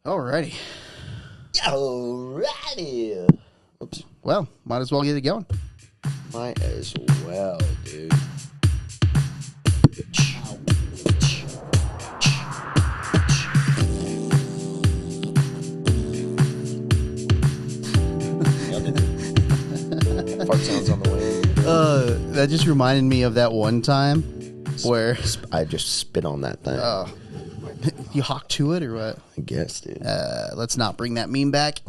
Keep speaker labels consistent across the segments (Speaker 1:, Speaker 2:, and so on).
Speaker 1: Alrighty.
Speaker 2: Alrighty. Oops.
Speaker 1: Well, might as well get it going.
Speaker 2: Might as well, dude. Fart sounds on the way.
Speaker 1: That just reminded me of that one time where
Speaker 2: I just spit on that thing.
Speaker 1: you hawk to it or what?
Speaker 2: I guess, dude.
Speaker 1: Let's not bring that meme back.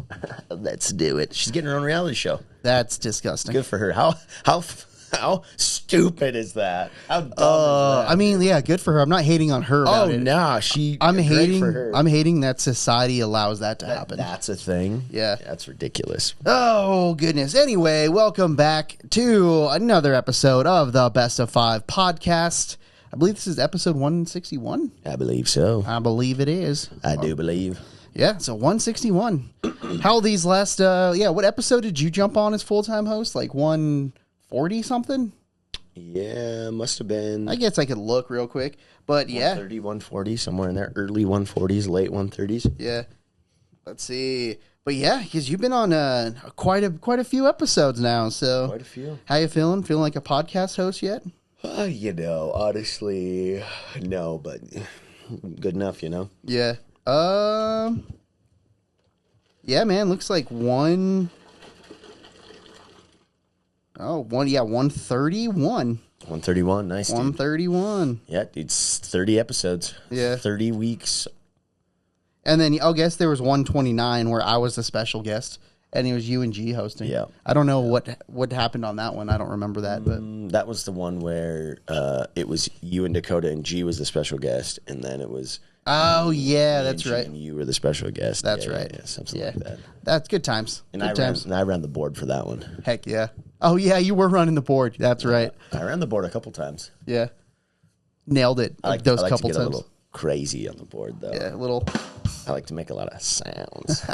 Speaker 2: Let's do it. She's getting her own reality show.
Speaker 1: That's disgusting.
Speaker 2: Good for her. How stupid is that? How dumb is that?
Speaker 1: I mean, yeah, good for her. I'm not hating on her about it.
Speaker 2: Oh, nah.
Speaker 1: I'm
Speaker 2: great
Speaker 1: hating.
Speaker 2: for her.
Speaker 1: I'm hating that society allows that to happen.
Speaker 2: That's a thing?
Speaker 1: Yeah.
Speaker 2: That's ridiculous.
Speaker 1: Oh, goodness. Anyway, welcome back to another episode of the Best of Five podcast. I believe this is episode 161.
Speaker 2: I believe so.
Speaker 1: I believe it is.
Speaker 2: I do believe.
Speaker 1: Yeah, so 161. How these last, what episode did you jump on as full-time host? Like 140 something?
Speaker 2: Yeah, must have been.
Speaker 1: I guess I could look real quick, but yeah.
Speaker 2: 130, 140, somewhere in there. Early 140s, late 130s.
Speaker 1: Yeah. Let's see. But yeah, because you've been on quite a few episodes now, so.
Speaker 2: Quite a few.
Speaker 1: How you feeling? Feeling like a podcast host yet?
Speaker 2: Honestly, no, but good enough,
Speaker 1: Yeah. Yeah, man, looks like 131.
Speaker 2: 131, nice, dude.
Speaker 1: 131.
Speaker 2: Yeah, dude, it's 30 episodes.
Speaker 1: Yeah.
Speaker 2: 30 weeks.
Speaker 1: And then I guess there was 129 where I was the special guest, and it was you and G hosting.
Speaker 2: Yeah.
Speaker 1: I don't know what happened on that one. I don't remember that, but
Speaker 2: That was the one where it was you and Dakota, and G was the special guest, and then it was...
Speaker 1: oh yeah,
Speaker 2: me
Speaker 1: that's
Speaker 2: and G,
Speaker 1: right.
Speaker 2: and you were the special guest.
Speaker 1: That's
Speaker 2: Yeah,
Speaker 1: right.
Speaker 2: Yeah, something
Speaker 1: Yeah.
Speaker 2: like that.
Speaker 1: That's good times.
Speaker 2: And
Speaker 1: Good times.
Speaker 2: I ran the board for that one.
Speaker 1: Heck yeah. Oh yeah, you were running the board. That's right.
Speaker 2: I ran the board a couple times.
Speaker 1: Yeah. Nailed it.
Speaker 2: I like
Speaker 1: those
Speaker 2: to
Speaker 1: couple
Speaker 2: get
Speaker 1: times.
Speaker 2: a little crazy on the board, though.
Speaker 1: Yeah, a little.
Speaker 2: I like to make a lot of sounds.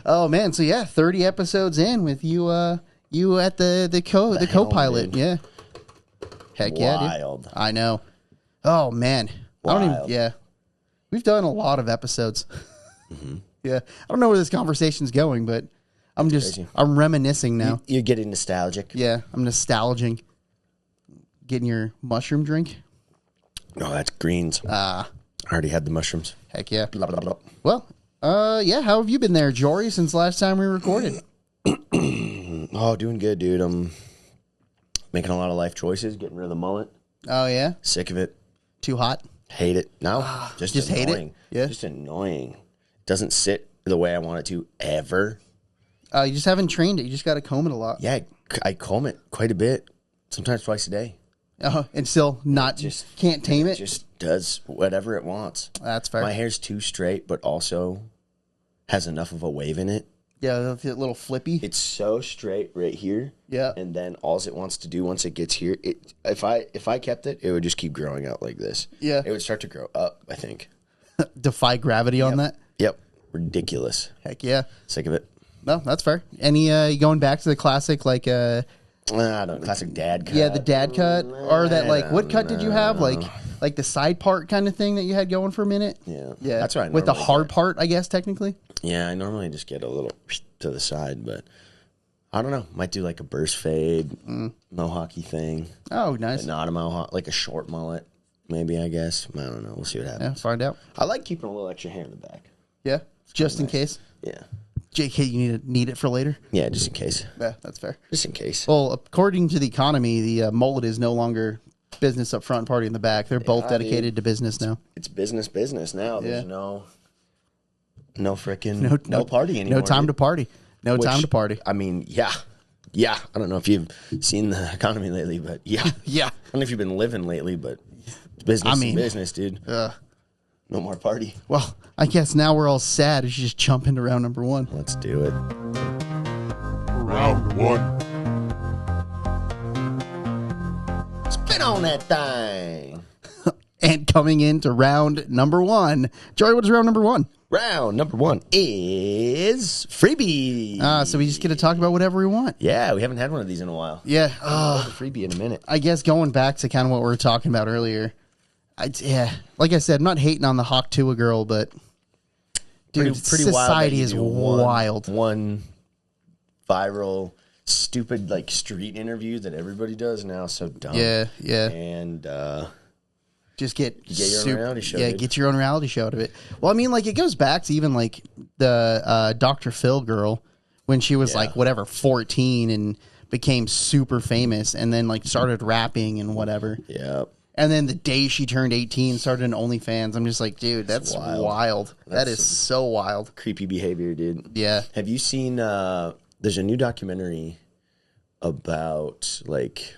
Speaker 1: Oh man, so yeah, 30 episodes in with you you at the co-pilot.
Speaker 2: dude.
Speaker 1: Yeah. Heck yeah, dude.
Speaker 2: Wild.
Speaker 1: I know. Oh man. I don't even
Speaker 2: Wild.
Speaker 1: yeah. We've done a lot of episodes. Yeah. I don't know where this conversation's going, but
Speaker 2: crazy.
Speaker 1: I'm reminiscing now.
Speaker 2: You're getting nostalgic.
Speaker 1: Yeah, I'm nostalging. Getting your mushroom drink?
Speaker 2: No, that's greens. I already had the mushrooms.
Speaker 1: Heck yeah.
Speaker 2: Blah, blah, blah.
Speaker 1: Well, yeah, how have you been there, Jory, since last time we recorded?
Speaker 2: Oh, doing good, dude. I'm making a lot of life choices, getting rid of the mullet.
Speaker 1: Oh yeah?
Speaker 2: Sick of it.
Speaker 1: Too hot?
Speaker 2: Hate it. No, just
Speaker 1: hate
Speaker 2: annoying.
Speaker 1: it? Yeah.
Speaker 2: Just annoying. Doesn't sit the way I want it to ever.
Speaker 1: You just haven't trained it. You just got to comb it a lot.
Speaker 2: Yeah, I comb it quite a bit. Sometimes twice a day.
Speaker 1: And still not, can't tame it?
Speaker 2: It just does whatever it wants.
Speaker 1: That's fair.
Speaker 2: My hair's too straight, but also has enough of a wave in it.
Speaker 1: Yeah, a little flippy.
Speaker 2: It's so straight right here.
Speaker 1: Yeah.
Speaker 2: And then all it wants to do once it gets here, if I kept it, it would just keep growing out like this.
Speaker 1: Yeah.
Speaker 2: It would start to grow up, I think.
Speaker 1: Defy gravity on that?
Speaker 2: Yep. Ridiculous.
Speaker 1: Heck yeah.
Speaker 2: Sick of it.
Speaker 1: No, that's fair. Any, you going back to the classic, like,
Speaker 2: I don't know. Classic dad cut.
Speaker 1: yeah, the dad cut? Or that, like, what cut did you have? Like the side part kind of thing that you had going for a minute?
Speaker 2: Yeah.
Speaker 1: Yeah.
Speaker 2: That's right.
Speaker 1: With the hard part, I guess, technically?
Speaker 2: Yeah, I normally just get a little to the side, but I don't know. Might do like a burst fade, mohawky thing.
Speaker 1: Oh, nice.
Speaker 2: But not a mohawk, like a short mullet, maybe, I guess. I don't know. We'll see what
Speaker 1: Yeah,
Speaker 2: happens.
Speaker 1: find out.
Speaker 2: I like keeping a little extra hair in the back.
Speaker 1: Yeah, just in case.
Speaker 2: Yeah.
Speaker 1: JK, you need it for later?
Speaker 2: Yeah, just in case.
Speaker 1: Yeah, that's fair.
Speaker 2: Just in case.
Speaker 1: Well, according to the economy, the mullet is no longer business up front, party in the back. They're both dedicated to business now.
Speaker 2: It's business now. There's
Speaker 1: Yeah.
Speaker 2: no freaking no party anymore.
Speaker 1: No time to party. No time to party.
Speaker 2: I mean, yeah. I don't know if you've seen the economy lately, but yeah.
Speaker 1: Yeah.
Speaker 2: I don't know if you've been living lately, but it's business is business, dude. No more party.
Speaker 1: Well, I guess now we're all sad. We should just jump into round number one.
Speaker 2: Let's do it.
Speaker 3: Round one.
Speaker 2: Spin on that thing.
Speaker 1: And coming into round number one. Joey, what is round number one?
Speaker 2: Round number one is freebie.
Speaker 1: So we just get to talk about whatever we want.
Speaker 2: Yeah, we haven't had one of these in a while.
Speaker 1: Yeah.
Speaker 2: Freebie in a minute.
Speaker 1: I guess going back to kind of what we were talking about earlier. Like I said, I'm not hating on the Hawk to a girl, but Dude, society is wild.
Speaker 2: One viral, stupid, like, street interview that everybody does now. So dumb.
Speaker 1: Yeah.
Speaker 2: And
Speaker 1: just get
Speaker 2: your own reality show.
Speaker 1: Yeah,
Speaker 2: dude.
Speaker 1: get your own reality show out of it. Well, I mean, like, it goes back to even, like, the Dr. Phil girl when she was, like, whatever, 14 and became super famous and then, like, started rapping and whatever.
Speaker 2: Yeah.
Speaker 1: And then the day she turned 18, started an OnlyFans. I'm just like, dude, that's wild. That is so wild.
Speaker 2: Creepy behavior, dude.
Speaker 1: Yeah.
Speaker 2: Have you seen, there's a new documentary about, like,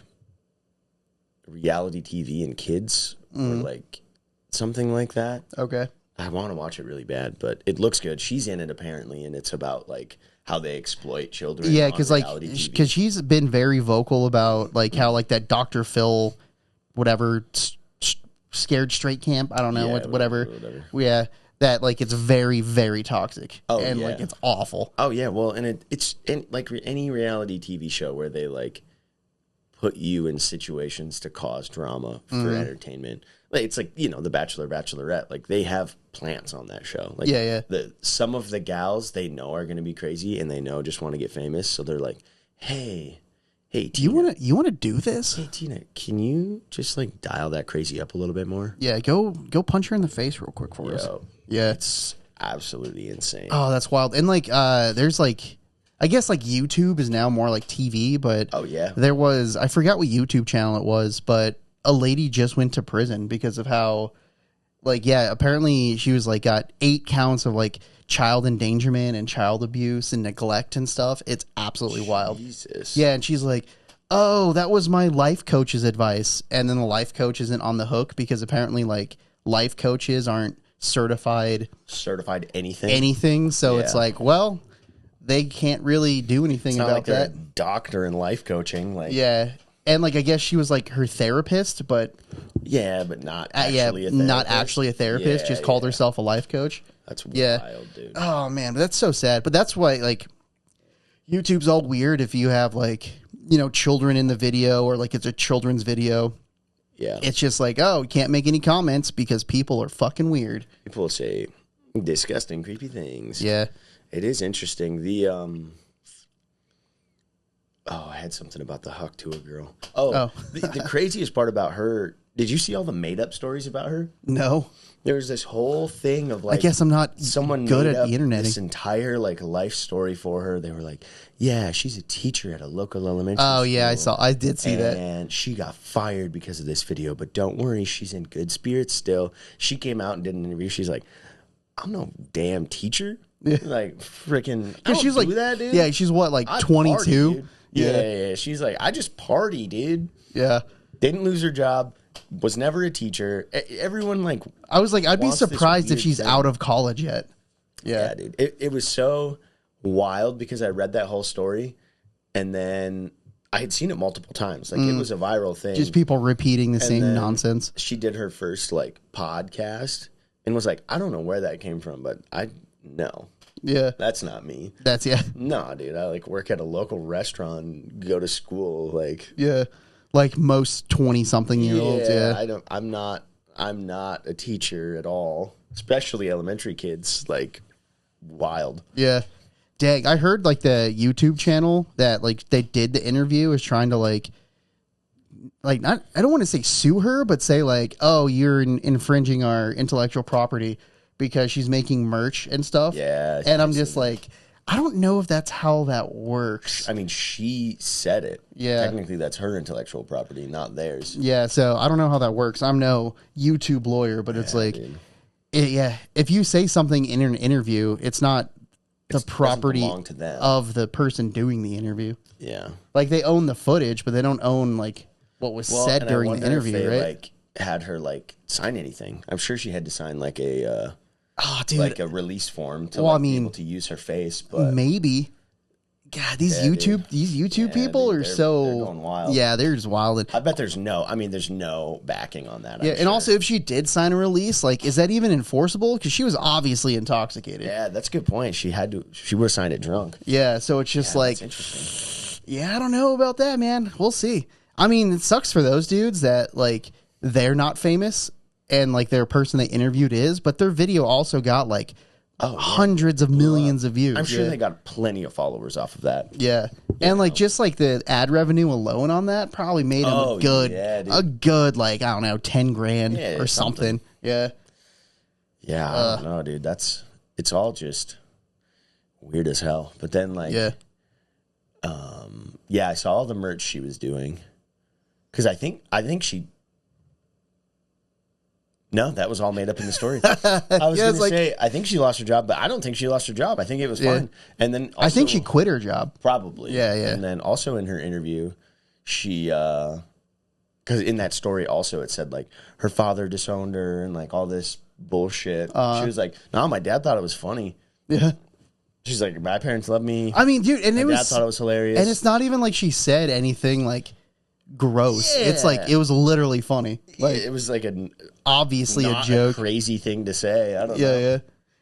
Speaker 2: reality TV and kids or, like, something like that.
Speaker 1: Okay.
Speaker 2: I want to watch it really bad, but it looks good. She's in it, apparently, and it's about, like, how they exploit children.
Speaker 1: Yeah, because, like, because she's been very vocal about, like, how, like, that Dr. Phil... whatever, scared straight camp. I don't know, whatever. Yeah, that, like, it's very, very toxic.
Speaker 2: Oh,
Speaker 1: and,
Speaker 2: yeah.
Speaker 1: like, it's awful.
Speaker 2: Oh, yeah, well, and it's like any reality TV show where they, like, put you in situations to cause drama for entertainment. Like, it's like, you know, The Bachelor, Bachelorette. Like, they have plants on that show. Like, some of the gals they know are going to be crazy, and they know just want to get famous. So they're like, hey, Tina,
Speaker 1: you want to do this?
Speaker 2: Hey, Tina, can you just, like, dial that crazy up a little bit more?
Speaker 1: Yeah, go punch her in the face real quick for us. Yeah,
Speaker 2: it's absolutely insane.
Speaker 1: Oh, that's wild. And, like, there's, like, I guess, like, YouTube is now more like TV, but there was, I forgot what YouTube channel it was, but a lady just went to prison because of how, like, apparently she was, like, got 8 counts of, like, child endangerment and child abuse and neglect and stuff. It's absolutely wild. Yeah, and she's like, oh, that was my life coach's advice. And then the life coach isn't on the hook because apparently, like, life coaches aren't certified anything. So it's like, well, they can't really do anything about that.
Speaker 2: A doctor in life coaching, like,
Speaker 1: and, like, I guess she was, like, her therapist, but
Speaker 2: but not actually a therapist.
Speaker 1: Not actually a therapist, just called herself a life coach.
Speaker 2: That's wild, dude.
Speaker 1: Oh, man, that's so sad. But that's why, like, YouTube's all weird if you have, like, you know, children in the video or, like, it's a children's video.
Speaker 2: Yeah.
Speaker 1: It's just like, oh, you can't make any comments because people are fucking weird.
Speaker 2: People say disgusting, creepy things.
Speaker 1: Yeah.
Speaker 2: It is interesting. I had something about the Huck to a girl. The craziest part about her, did you see all the made-up stories about her?
Speaker 1: No.
Speaker 2: There was this whole thing of, like,
Speaker 1: I guess I'm not
Speaker 2: someone
Speaker 1: good
Speaker 2: made
Speaker 1: at
Speaker 2: up
Speaker 1: the internet.
Speaker 2: This entire, like, life story for her. They were like, yeah, she's a teacher at a local elementary school.
Speaker 1: Oh, yeah, I did see that.
Speaker 2: And she got fired because of this video, but don't worry, she's in good spirits still. She came out and did an interview. She's like, I'm no damn teacher. Like, freaking, I don't
Speaker 1: she's
Speaker 2: do
Speaker 1: like,
Speaker 2: that, dude.
Speaker 1: Yeah, she's what, like, 22?
Speaker 2: Yeah. She's like, I just party, dude.
Speaker 1: Yeah.
Speaker 2: Didn't lose her job. Was never a teacher. Everyone, like,
Speaker 1: I was like, I'd be surprised if she's out of college yet.
Speaker 2: Yeah, dude. It was so wild because I read that whole story and then I had seen it multiple times. Like, it was a viral thing.
Speaker 1: Just people repeating the same nonsense.
Speaker 2: She did her first, like, podcast and was like, I don't know where that came from, but no.
Speaker 1: Yeah.
Speaker 2: That's not me. No, dude. I, like, work at a local restaurant, go to school, like.
Speaker 1: Yeah. Like most 20-something-year-olds,
Speaker 2: I'm not a teacher at all, especially elementary kids. Like, wild.
Speaker 1: Yeah. Dang, I heard, like, the YouTube channel that, like, they did the interview is trying to, like not, I don't want to say sue her, but say, like, oh, you're infringing our intellectual property because she's making merch and stuff.
Speaker 2: Yeah.
Speaker 1: And I'm just like, I don't know if that's how that works.
Speaker 2: I mean, she said it.
Speaker 1: Yeah.
Speaker 2: Technically, that's her intellectual property, not theirs.
Speaker 1: Yeah, so I don't know how that works. I'm no YouTube lawyer, but it's like, if you say something in an interview, it's not the property of the person doing the interview.
Speaker 2: Yeah.
Speaker 1: Like, they own the footage, but they don't own, like, what was said during the interview,
Speaker 2: if they,
Speaker 1: right?
Speaker 2: Like, had her, like, sign anything. I'm sure she had to sign, like, a...
Speaker 1: like
Speaker 2: a release form to be able to use her face, but
Speaker 1: maybe. God, these YouTube people are so
Speaker 2: they're going wild.
Speaker 1: Yeah, they're just wild.
Speaker 2: I bet there's no backing on that.
Speaker 1: Yeah, and also if she did sign a release, like, is that even enforceable? Because she was obviously intoxicated.
Speaker 2: Yeah, that's a good point. She would have signed it drunk.
Speaker 1: Yeah, so it's just like,
Speaker 2: that's interesting.
Speaker 1: Yeah, I don't know about that, man. We'll see. I mean, it sucks for those dudes that, like, they're not famous and, like, their person they interviewed is, but their video also got, like, hundreds of millions of views.
Speaker 2: I'm sure they got plenty of followers off of that.
Speaker 1: Yeah. And like just like the ad revenue alone on that probably made him a good like, I don't know, 10 grand or something. Yeah.
Speaker 2: Yeah, I don't know, dude. It's all just weird as hell. But then like I saw all the merch she was doing. Cuz I think she No, that was all made up in the story. I was going to say, I think she lost her job, but I don't think she lost her job. I think it was fun. And then also,
Speaker 1: I think she quit her job.
Speaker 2: Probably.
Speaker 1: Yeah.
Speaker 2: And then also in her interview, she, because in that story also it said like her father disowned her and like all this bullshit. She was like, no, my dad thought it was funny.
Speaker 1: Yeah.
Speaker 2: She's like, my parents love me.
Speaker 1: I mean, dude, and
Speaker 2: my dad thought it was hilarious.
Speaker 1: And it's not even like she said anything like gross. It's like it was literally funny. Like
Speaker 2: it was like
Speaker 1: obviously a joke,
Speaker 2: crazy thing to say. I don't know.
Speaker 1: Yeah.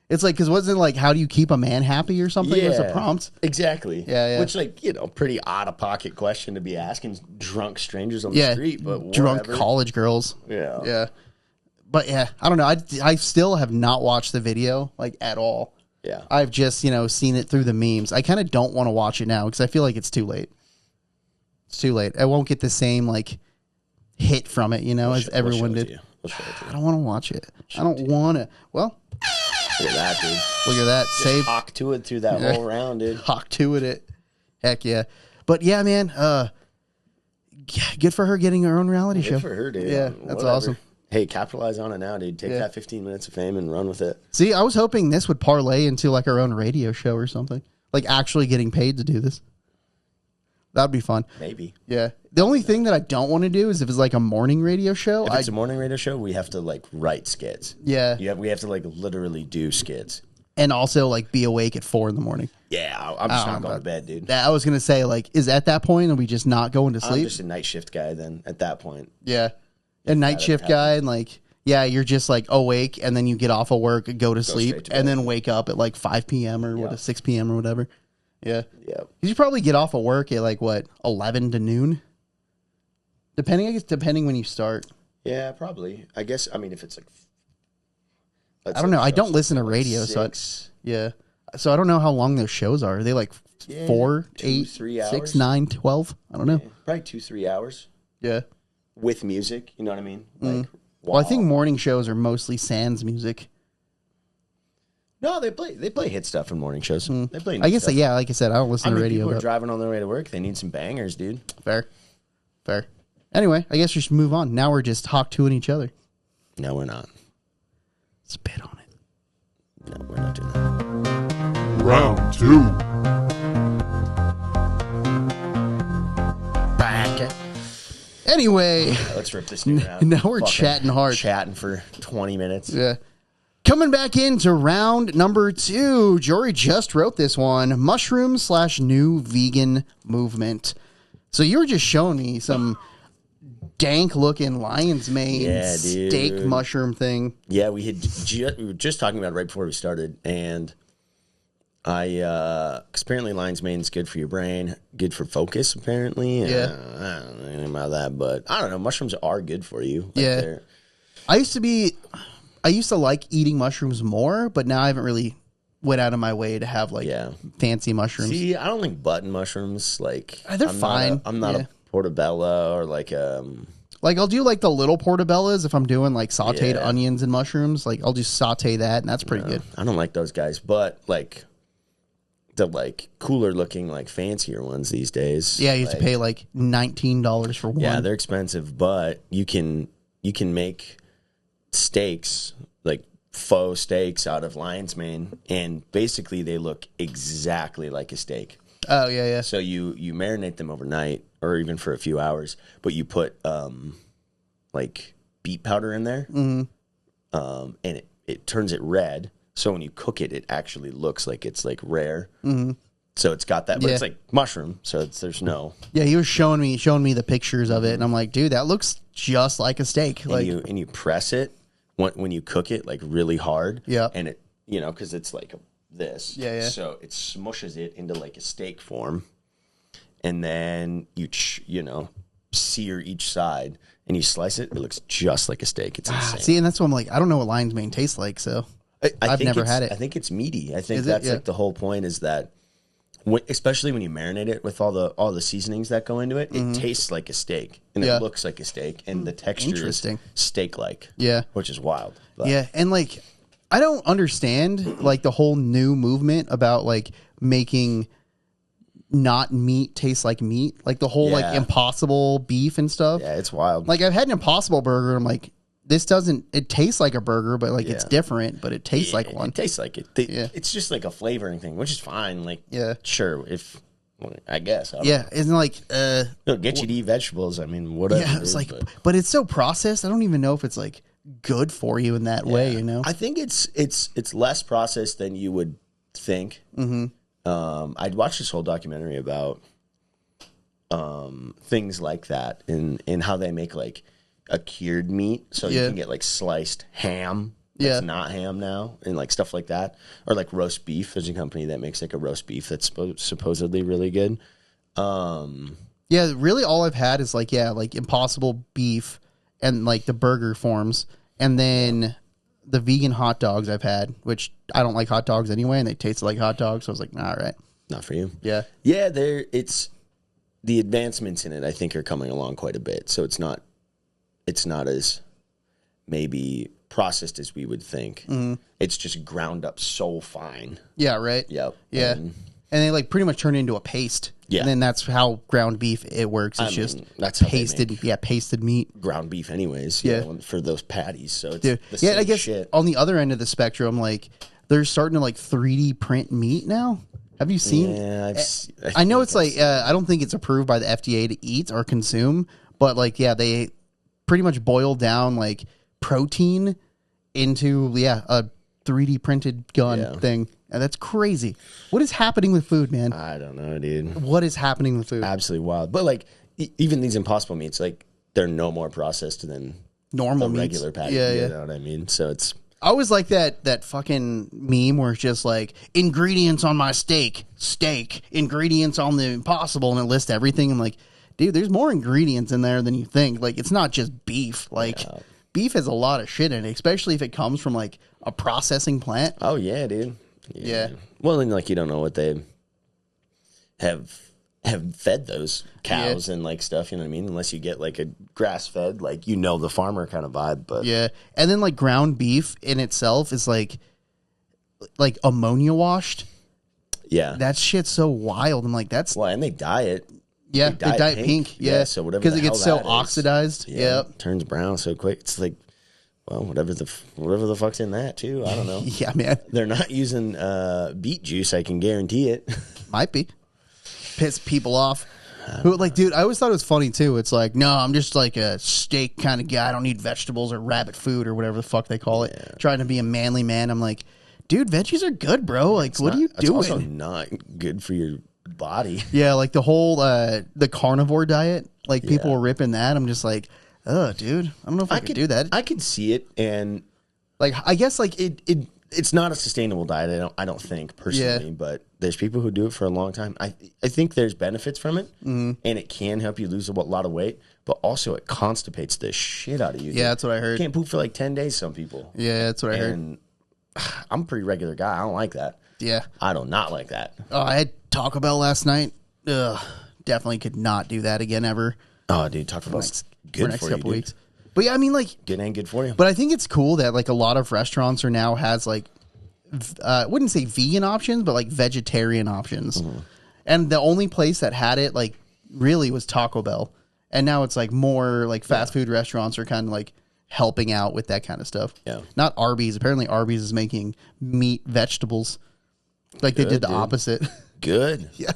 Speaker 1: It's like because wasn't it like how do you keep a man happy or something? Was a prompt
Speaker 2: exactly.
Speaker 1: Yeah.
Speaker 2: Which like pretty out of pocket question to be asking drunk strangers on the street, but
Speaker 1: drunk college girls.
Speaker 2: Yeah.
Speaker 1: But yeah, I don't know. I still have not watched the video like at all.
Speaker 2: Yeah,
Speaker 1: I've just seen it through the memes. I kind of don't want to watch it now because I feel like it's too late. It's too late. I won't get the same like hit from it, as everyone did. I don't want to watch it. I don't want to. Well,
Speaker 2: look at that, dude.
Speaker 1: Look at that.
Speaker 2: Just hawk to it through that whole round, dude.
Speaker 1: Hawk to it. Heck yeah. But yeah, man. Good for her getting her own reality show.
Speaker 2: Good for her, dude.
Speaker 1: Yeah, that's awesome.
Speaker 2: Hey, capitalize on it now, dude. Take that 15 minutes of fame and run with it.
Speaker 1: See, I was hoping this would parlay into like our own radio show or something. Like actually getting paid to do this. That'd be fun.
Speaker 2: Maybe.
Speaker 1: Yeah. The only thing that I don't want to do is if it's like a morning radio show.
Speaker 2: If it's a morning radio show, we have to like write skits.
Speaker 1: Yeah.
Speaker 2: We have to like literally do skits.
Speaker 1: And also like be awake at 4 a.m.
Speaker 2: Yeah, I'm just not going to bed, dude.
Speaker 1: I was going to say like, is at that point are we just not going to sleep?
Speaker 2: I'm just a night shift guy then at that point.
Speaker 1: Yeah. A night shift guy and like, you're just like awake and then you get off of work, go to sleep and then wake up at like 5 p.m. or 6 p.m. or whatever. Yeah.
Speaker 2: Yeah.
Speaker 1: You probably get off of work at like 11 to noon? Depending when you start.
Speaker 2: Yeah, probably. I guess, I mean, if it's like...
Speaker 1: I don't know. I don't listen to radio, so I don't know how long those shows are. Are they like 4, 8,
Speaker 2: 3 hours?
Speaker 1: 6, 9, 12? I don't know.
Speaker 2: Probably 2-3 hours.
Speaker 1: Yeah.
Speaker 2: With music, you know what I mean? Like,
Speaker 1: well, I think morning shows are mostly sans music.
Speaker 2: No, they play hit stuff in morning shows. They play.
Speaker 1: I guess
Speaker 2: stuff.
Speaker 1: like I said, I don't listen to radio.
Speaker 2: People are driving on their way to work. They need some bangers, dude.
Speaker 1: Fair. Anyway, I guess we should move on. Now we're just hawk to each other.
Speaker 2: No, we're not.
Speaker 1: Spit on it.
Speaker 2: No, we're not doing that.
Speaker 3: Round 2.
Speaker 1: Back. Anyway,
Speaker 2: let's rip this new round.
Speaker 1: Now we're chatting hard.
Speaker 2: Chatting for 20 minutes.
Speaker 1: Yeah. Coming back into round number 2. Jory just wrote this one. Mushroom/new vegan movement. So you were just showing me some dank looking lion's mane steak mushroom thing.
Speaker 2: Yeah, we were just talking about it right before we started, and cause apparently lion's mane is good for your brain, good for focus. Apparently,
Speaker 1: yeah.
Speaker 2: I don't know anything about that, but I don't know. Mushrooms are good for you.
Speaker 1: Like I used to like eating mushrooms more, but now I haven't really went out of my way to have like fancy mushrooms.
Speaker 2: See, I don't like button mushrooms. Like
Speaker 1: they're fine.
Speaker 2: I'm not a portobello or like
Speaker 1: I'll do like the little portobellas if I'm doing like sauteed onions and mushrooms. Like I'll just saute that, and that's pretty good.
Speaker 2: I don't like those guys, but like the like cooler looking like fancier ones these days.
Speaker 1: Yeah, you have to pay like $19 for one.
Speaker 2: Yeah, they're expensive, but you can make steaks, like faux steaks out of lion's mane, and basically they look exactly like a steak.
Speaker 1: Oh, yeah.
Speaker 2: So you marinate them overnight or even for a few hours, but you put like beet powder in there, and it turns it red. So when you cook it, it actually looks like it's like rare. Mm-hmm. So it's got that, but it's like mushroom. So there's no. Yeah,
Speaker 1: he was showing me the pictures of it, and I'm like, dude, that looks just like a steak.
Speaker 2: And you press it when you cook it like really hard.
Speaker 1: Yeah,
Speaker 2: and it because it's like this.
Speaker 1: Yeah.
Speaker 2: So it smushes it into like a steak form, and then you sear each side and you slice it. It looks just like a steak. It's insane.
Speaker 1: See, and that's what I'm like. I don't know what lion's mane tastes like, so. I've never had it.
Speaker 2: I think it's meaty. I think that's like the whole point is that, especially when you marinate it with all the seasonings that go into it, it tastes like a steak and it looks like a steak, and the texture is steak-like.
Speaker 1: Yeah,
Speaker 2: which is wild. But.
Speaker 1: Yeah, and like I don't understand like the whole new movement about like making not meat taste like meat, like the whole like Impossible beef and stuff.
Speaker 2: Yeah, it's wild.
Speaker 1: Like I've had an Impossible burger, I'm like, this doesn't, it tastes like a burger, but like it's different, but it tastes like one.
Speaker 2: It tastes like it. It's just like a flavoring thing, which is fine. Like, sure, if I guess. I don't know.
Speaker 1: Isn't like
Speaker 2: it'll get you to eat vegetables. I mean, whatever.
Speaker 1: Yeah, it's like, but it's so processed. I don't even know if it's like good for you in that way. You know,
Speaker 2: I think it's less processed than you would think. I'd watched this whole documentary about things like that and how they make like a cured meat, so you can get like sliced ham that's not ham now, and like stuff like that, or like roast beef. There's a company that makes like a roast beef that's supposedly really good.
Speaker 1: Really all I've had is like like Impossible beef and like the burger forms, and then the vegan hot dogs I've had, which I don't like hot dogs anyway, and they tasted like hot dogs, so I was like, all right,
Speaker 2: not for you.
Speaker 1: Yeah,
Speaker 2: it's the advancements in it I think are coming along quite a bit, so it's not as maybe processed as we would think. It's just ground up so fine.
Speaker 1: Yeah, right.
Speaker 2: Yep.
Speaker 1: Yeah. And they like pretty much turn it into a paste. Yeah. And then that's how ground beef it works. It's just that's pasted pasted meat.
Speaker 2: Ground beef anyways. You know, for those patties. So it's the
Speaker 1: same I guess
Speaker 2: shit.
Speaker 1: On the other end of the spectrum, like they're starting to like 3D print meat now. Have you seen?
Speaker 2: Yeah,
Speaker 1: I know it's like I don't think it's approved by the FDA to eat or consume, but like they pretty much boil down like protein into a 3D printed gun thing. And that's crazy. What is happening with food, man?
Speaker 2: I don't know, dude.
Speaker 1: What is happening with food?
Speaker 2: Absolutely wild. But like even these Impossible meats, like they're no more processed than
Speaker 1: normal
Speaker 2: regular patty. You know what I mean? So it's
Speaker 1: I always like that fucking meme where it's just like ingredients on my steak, ingredients on the Impossible, and it lists everything. I'm like, dude, there's more ingredients in there than you think. Like, it's not just beef. Like, beef has a lot of shit in it, especially if it comes from, like, a processing plant.
Speaker 2: Oh, yeah, dude.
Speaker 1: Yeah.
Speaker 2: Well, then, like, you don't know what they have fed those cows and, like, stuff, you know what I mean? Unless you get, like, a grass-fed, like, you know, the farmer kind of vibe. But
Speaker 1: yeah. And then, like, ground beef in itself is, like ammonia washed.
Speaker 2: Yeah.
Speaker 1: That shit's so wild. I'm like, that's...
Speaker 2: Well, and they dye it.
Speaker 1: Yeah, they dye it pink. Yeah,
Speaker 2: so whatever,
Speaker 1: because it gets so oxidized. Yeah,
Speaker 2: it turns brown so quick. It's like, well, whatever the fuck's in that too. I don't know.
Speaker 1: Yeah, man.
Speaker 2: They're not using beet juice. I can guarantee it.
Speaker 1: Might be. Piss people off. Who like, dude? I always thought it was funny too. It's like, no, I'm just like a steak kind of guy. I don't need vegetables or rabbit food or whatever the fuck they call it. Trying to be a manly man. I'm like, dude, veggies are good, bro. Like, what are you doing?
Speaker 2: It's also not good for your body.
Speaker 1: Yeah, like the whole the carnivore diet, like people were ripping that. I'm just like, oh, dude, I don't know if I could do that.
Speaker 2: I could see it, and
Speaker 1: like I guess like
Speaker 2: it's not a sustainable diet. I don't think personally, but there's people who do it for a long time. I think there's benefits from it, and it can help you lose a lot of weight, but also it constipates the shit out of you.
Speaker 1: Yeah, that's what I heard.
Speaker 2: You can't poop for like 10 days. Some people.
Speaker 1: Yeah, that's what I heard.
Speaker 2: I'm a pretty regular guy. I don't like that.
Speaker 1: Yeah,
Speaker 2: I do not like that.
Speaker 1: Oh, I had Taco Bell last night. Ugh, definitely could not do that again ever.
Speaker 2: Oh, dude, Taco Bell's good
Speaker 1: next
Speaker 2: for
Speaker 1: couple
Speaker 2: you,
Speaker 1: weeks. But yeah, I mean, like,
Speaker 2: good and good for you.
Speaker 1: But I think it's cool that like a lot of restaurants are now has like, I wouldn't say vegan options, but like vegetarian options. And the only place that had it like really was Taco Bell, and now it's like more like fast food restaurants are kind of like helping out with that kind of stuff.
Speaker 2: Yeah,
Speaker 1: not Arby's. Apparently, Arby's is making meat vegetables. Like they did the opposite.
Speaker 2: Good.
Speaker 1: Yeah.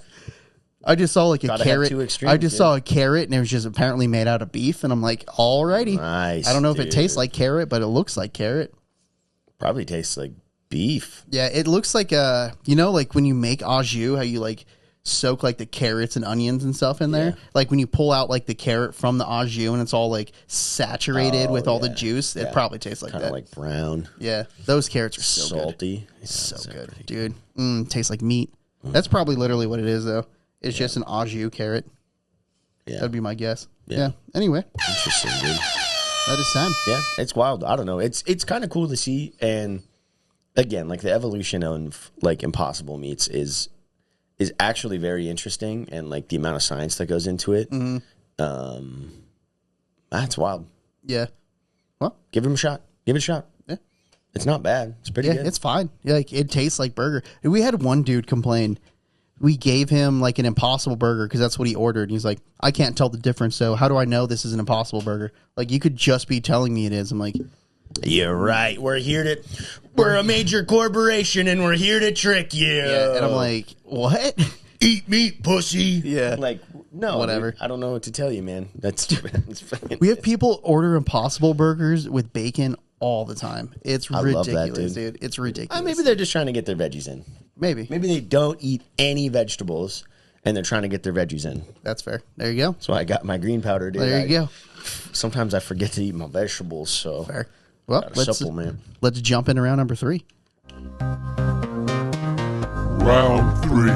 Speaker 1: I just saw like a carrot. I just saw a carrot and it was just apparently made out of beef. And I'm like, alrighty.
Speaker 2: Nice.
Speaker 1: I don't know if it tastes like carrot, but it looks like carrot.
Speaker 2: Probably tastes like beef.
Speaker 1: Yeah. It looks like, you know, like when you make au jus, how you like soak like the carrots and onions and stuff in there. Like when you pull out like the carrot from the au jus and it's all like saturated with all the juice, it probably tastes like
Speaker 2: Kinda
Speaker 1: that.
Speaker 2: Like brown.
Speaker 1: Yeah. Those carrots are so
Speaker 2: salty.
Speaker 1: Good. Yeah, so good, dude. Tastes like meat. That's probably literally what it is, though. It's just an au jus carrot. Yeah. That'd be my guess. Yeah. Anyway.
Speaker 2: Interesting, dude.
Speaker 1: That is time.
Speaker 2: Yeah, it's wild. I don't know. It's kind of cool to see, and again, like the evolution of like Impossible meats is actually very interesting, and like the amount of science that goes into it. That's wild.
Speaker 1: Yeah. Well,
Speaker 2: give him a shot. Give it a shot.
Speaker 1: Yeah.
Speaker 2: It's not bad. It's pretty good.
Speaker 1: It's fine. Yeah, like it tastes like burger. We had one dude complain. We gave him like an Impossible burger because that's what he ordered. And he's like, I can't tell the difference. So how do I know this is an Impossible burger? Like, you could just be telling me it is. I'm like,
Speaker 2: you're right. We're a major corporation and we're here to trick you.
Speaker 1: Yeah. And I'm like, what?
Speaker 2: Eat meat, pussy.
Speaker 1: Yeah.
Speaker 2: Like, no,
Speaker 1: whatever.
Speaker 2: Dude, I don't know what to tell you, man.
Speaker 1: We have people order Impossible burgers with bacon all the time. It's ridiculous, dude. It's ridiculous.
Speaker 2: Maybe they're just trying to get their veggies in.
Speaker 1: Maybe
Speaker 2: they don't eat any vegetables and they're trying to get their veggies in.
Speaker 1: That's fair. There you go.
Speaker 2: That's why I got my green powder, dude.
Speaker 1: There you go.
Speaker 2: Sometimes I forget to eat my vegetables, so
Speaker 1: fair. Well, let's jump into round number 3.
Speaker 3: Round 3.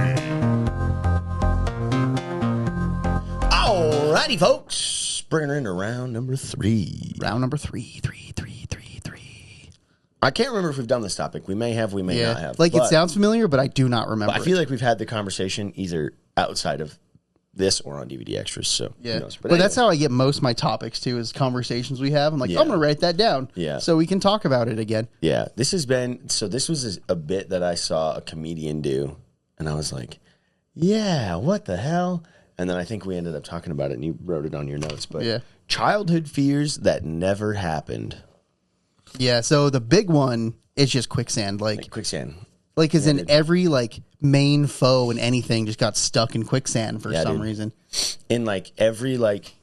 Speaker 2: Alrighty, folks. Bringing her into round number 3.
Speaker 1: Round number 3.
Speaker 2: I can't remember if we've done this topic. We may have, we may not have.
Speaker 1: Like, it sounds familiar, but I do not remember.
Speaker 2: I feel like we've had the conversation either outside of this or on DVD Extras. So,
Speaker 1: yeah.
Speaker 2: Who knows? But
Speaker 1: anyway. That's how I get most of my topics, too, is conversations we have. I'm like, I'm going to write that down.
Speaker 2: Yeah.
Speaker 1: So we can talk about it again.
Speaker 2: Yeah. This was a bit that I saw a comedian do, and I was like, yeah, what the hell? And then I think we ended up talking about it, and you wrote it on your notes. But childhood fears that never happened.
Speaker 1: Yeah, so the big one is just quicksand. Like
Speaker 2: quicksand.
Speaker 1: Like, as in every, like, main foe in anything just got stuck in quicksand for some reason.
Speaker 2: In, like, every, like,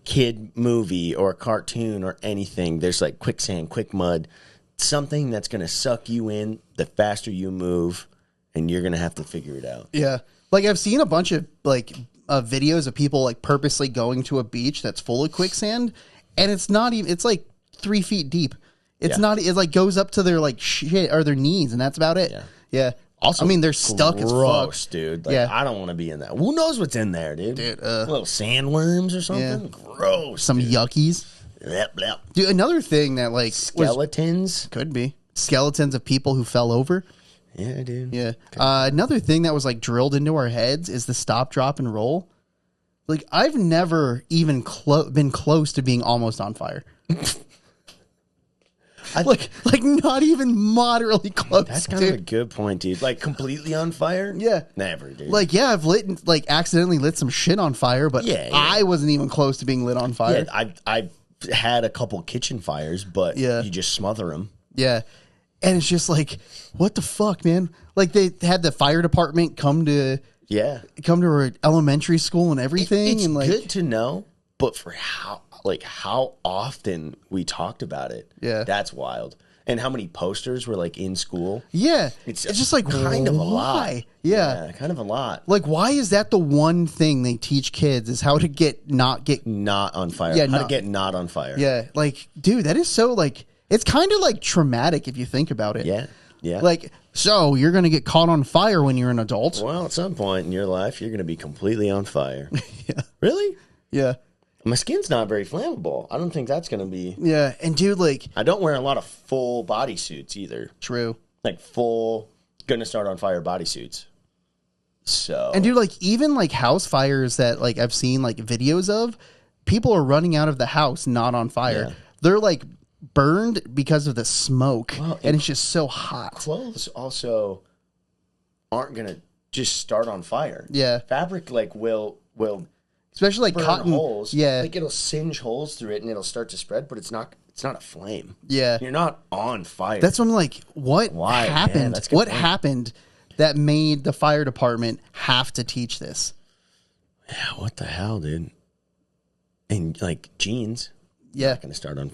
Speaker 2: kid movie or cartoon or anything, there's, like, quicksand, quick mud, something that's going to suck you in the faster you move, and you're going to have to figure it out.
Speaker 1: Yeah. Like, I've seen a bunch of, like, videos of people, like, purposely going to a beach that's full of quicksand, and it's not even, it's, like, 3 feet deep. It's not, it like goes up to their like shit or their knees, and that's about it. Yeah. Also, I mean, they're stuck as fuck,
Speaker 2: dude. Like, I don't want to be in that. Who knows what's in there, dude? Little sandworms or something. Yeah. Gross.
Speaker 1: Some yuckies.
Speaker 2: Blep, blep.
Speaker 1: Dude, another thing that like
Speaker 2: skeletons
Speaker 1: could be skeletons of people who fell over.
Speaker 2: Yeah, dude.
Speaker 1: Yeah. Another thing that was like drilled into our heads is the stop, drop, and roll. Like, I've never even been close to being almost on fire. Like not even moderately close.
Speaker 2: That's kind of a good point, dude. Like, completely on fire?
Speaker 1: Yeah.
Speaker 2: Never, dude.
Speaker 1: Like, yeah, I've accidentally lit some shit on fire, but I wasn't even close to being lit on fire.
Speaker 2: Yeah, I've had a couple kitchen fires, but you just smother them.
Speaker 1: Yeah. And it's just like, what the fuck, man? Like, they had the fire department come to our elementary school and everything.
Speaker 2: It's
Speaker 1: like,
Speaker 2: good to know, but for how often we talked about it.
Speaker 1: Yeah.
Speaker 2: That's wild. And how many posters were like in school.
Speaker 1: Yeah. It's just like,
Speaker 2: kind of a lot.
Speaker 1: Yeah.
Speaker 2: Kind of a lot.
Speaker 1: Like, why is that the one thing they teach kids is how to not
Speaker 2: on fire. Yeah, how to get not on fire.
Speaker 1: Yeah. Like, dude, that is so like, it's kind of like traumatic if you think about it.
Speaker 2: Yeah. Yeah.
Speaker 1: Like, so you're going to get caught on fire when you're an adult.
Speaker 2: Well, at some point in your life, you're going to be completely on fire.
Speaker 1: Yeah.
Speaker 2: Really?
Speaker 1: Yeah.
Speaker 2: My skin's not very flammable. I don't think that's going to be...
Speaker 1: Yeah, and dude, like...
Speaker 2: I don't wear a lot of full bodysuits either.
Speaker 1: True.
Speaker 2: Like, full, gonna start on fire bodysuits. So...
Speaker 1: And dude, like, even, like, house fires that, like, I've seen, like, videos of, people are running out of the house not on fire. Yeah. They're, like, burned because of the smoke, and it's just so hot.
Speaker 2: Clothes also aren't gonna just start on fire.
Speaker 1: Yeah.
Speaker 2: Fabric, like, will...
Speaker 1: Especially like cotton
Speaker 2: holes.
Speaker 1: Yeah.
Speaker 2: Like, it'll singe holes through it and it'll start to spread, but it's not a flame.
Speaker 1: Yeah.
Speaker 2: You're not on fire.
Speaker 1: That's what I'm like, what happened? Yeah, what happened that made the fire department have to teach this?
Speaker 2: Yeah, what the hell, dude? And like jeans.
Speaker 1: Yeah.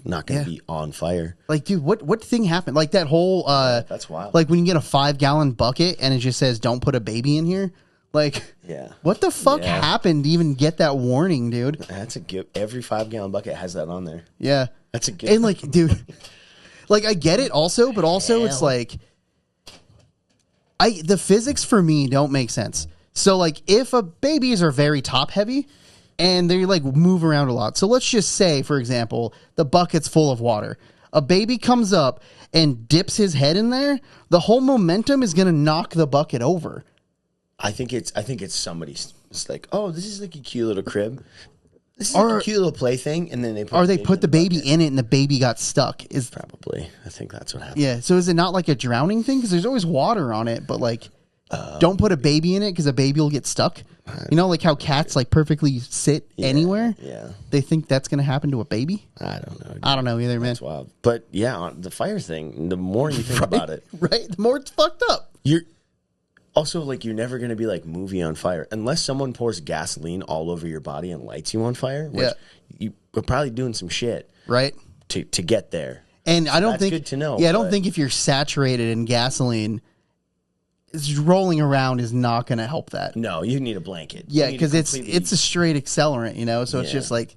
Speaker 2: Not gonna be on fire.
Speaker 1: Like, dude, what thing happened? Like that whole
Speaker 2: that's wild.
Speaker 1: Like when you get a 5-gallon bucket and it just says don't put a baby in here. Like, what the fuck happened to even get that warning, dude?
Speaker 2: That's a good. Every 5-gallon bucket has that on there.
Speaker 1: Yeah,
Speaker 2: that's a good.
Speaker 1: And like, dude, like I get it also, but also it's like, the physics for me don't make sense. So like, if babies are very top heavy and they like move around a lot, so let's just say, for example, the bucket's full of water. a baby comes up and dips his head in there, the whole momentum is going to knock the bucket over.
Speaker 2: I think it's somebody's. It's like, oh, this is like a cute little crib. This is like a cute little plaything, and then they put
Speaker 1: the baby in it, and the baby got stuck. Is
Speaker 2: probably. I think that's what happened.
Speaker 1: Yeah. So is it not like a drowning thing? Because there's always water on it, but like, don't put a baby in it because a baby will get stuck. You know, like how cats like perfectly sit anywhere.
Speaker 2: Yeah.
Speaker 1: They think that's going to happen to a baby.
Speaker 2: I don't know.
Speaker 1: I don't know either, man.
Speaker 2: That's wild. But yeah, the fire thing. The more you think about it,
Speaker 1: right, the more it's fucked up.
Speaker 2: You're also like you're never going to be like movie on fire unless someone pours gasoline all over your body and lights you on fire. Which you are probably doing some shit,
Speaker 1: right,
Speaker 2: to get there.
Speaker 1: And I don't think
Speaker 2: good to know.
Speaker 1: Yeah, I don't think if you're saturated in gasoline, rolling around is not going to help that.
Speaker 2: No, you need a blanket.
Speaker 1: Yeah, because it's a straight accelerant, you know. So it's just like,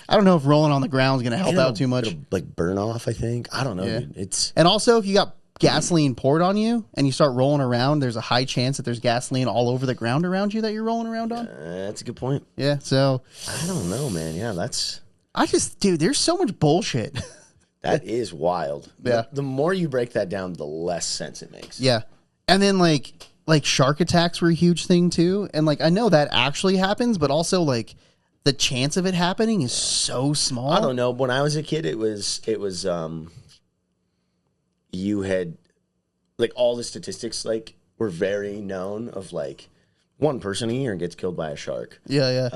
Speaker 1: I don't know if rolling on the ground is going to help out too much.
Speaker 2: It'll, like burn off, I think. I don't know. Dude. It's
Speaker 1: and also if you got gasoline poured on you and you start rolling around, there's a high chance that there's gasoline all over the ground around you that you're rolling around on.
Speaker 2: That's a good point.
Speaker 1: Yeah, so
Speaker 2: I don't know, man. Yeah,
Speaker 1: dude, there's so much bullshit.
Speaker 2: That is wild.
Speaker 1: Yeah.
Speaker 2: The more you break that down, the less sense it makes.
Speaker 1: Yeah. And then like shark attacks were a huge thing too. And like I know that actually happens, but also like the chance of it happening is so small.
Speaker 2: I don't know. When I was a kid, it was you had like all the statistics like were very known of like one person a year gets killed by a shark.
Speaker 1: Yeah.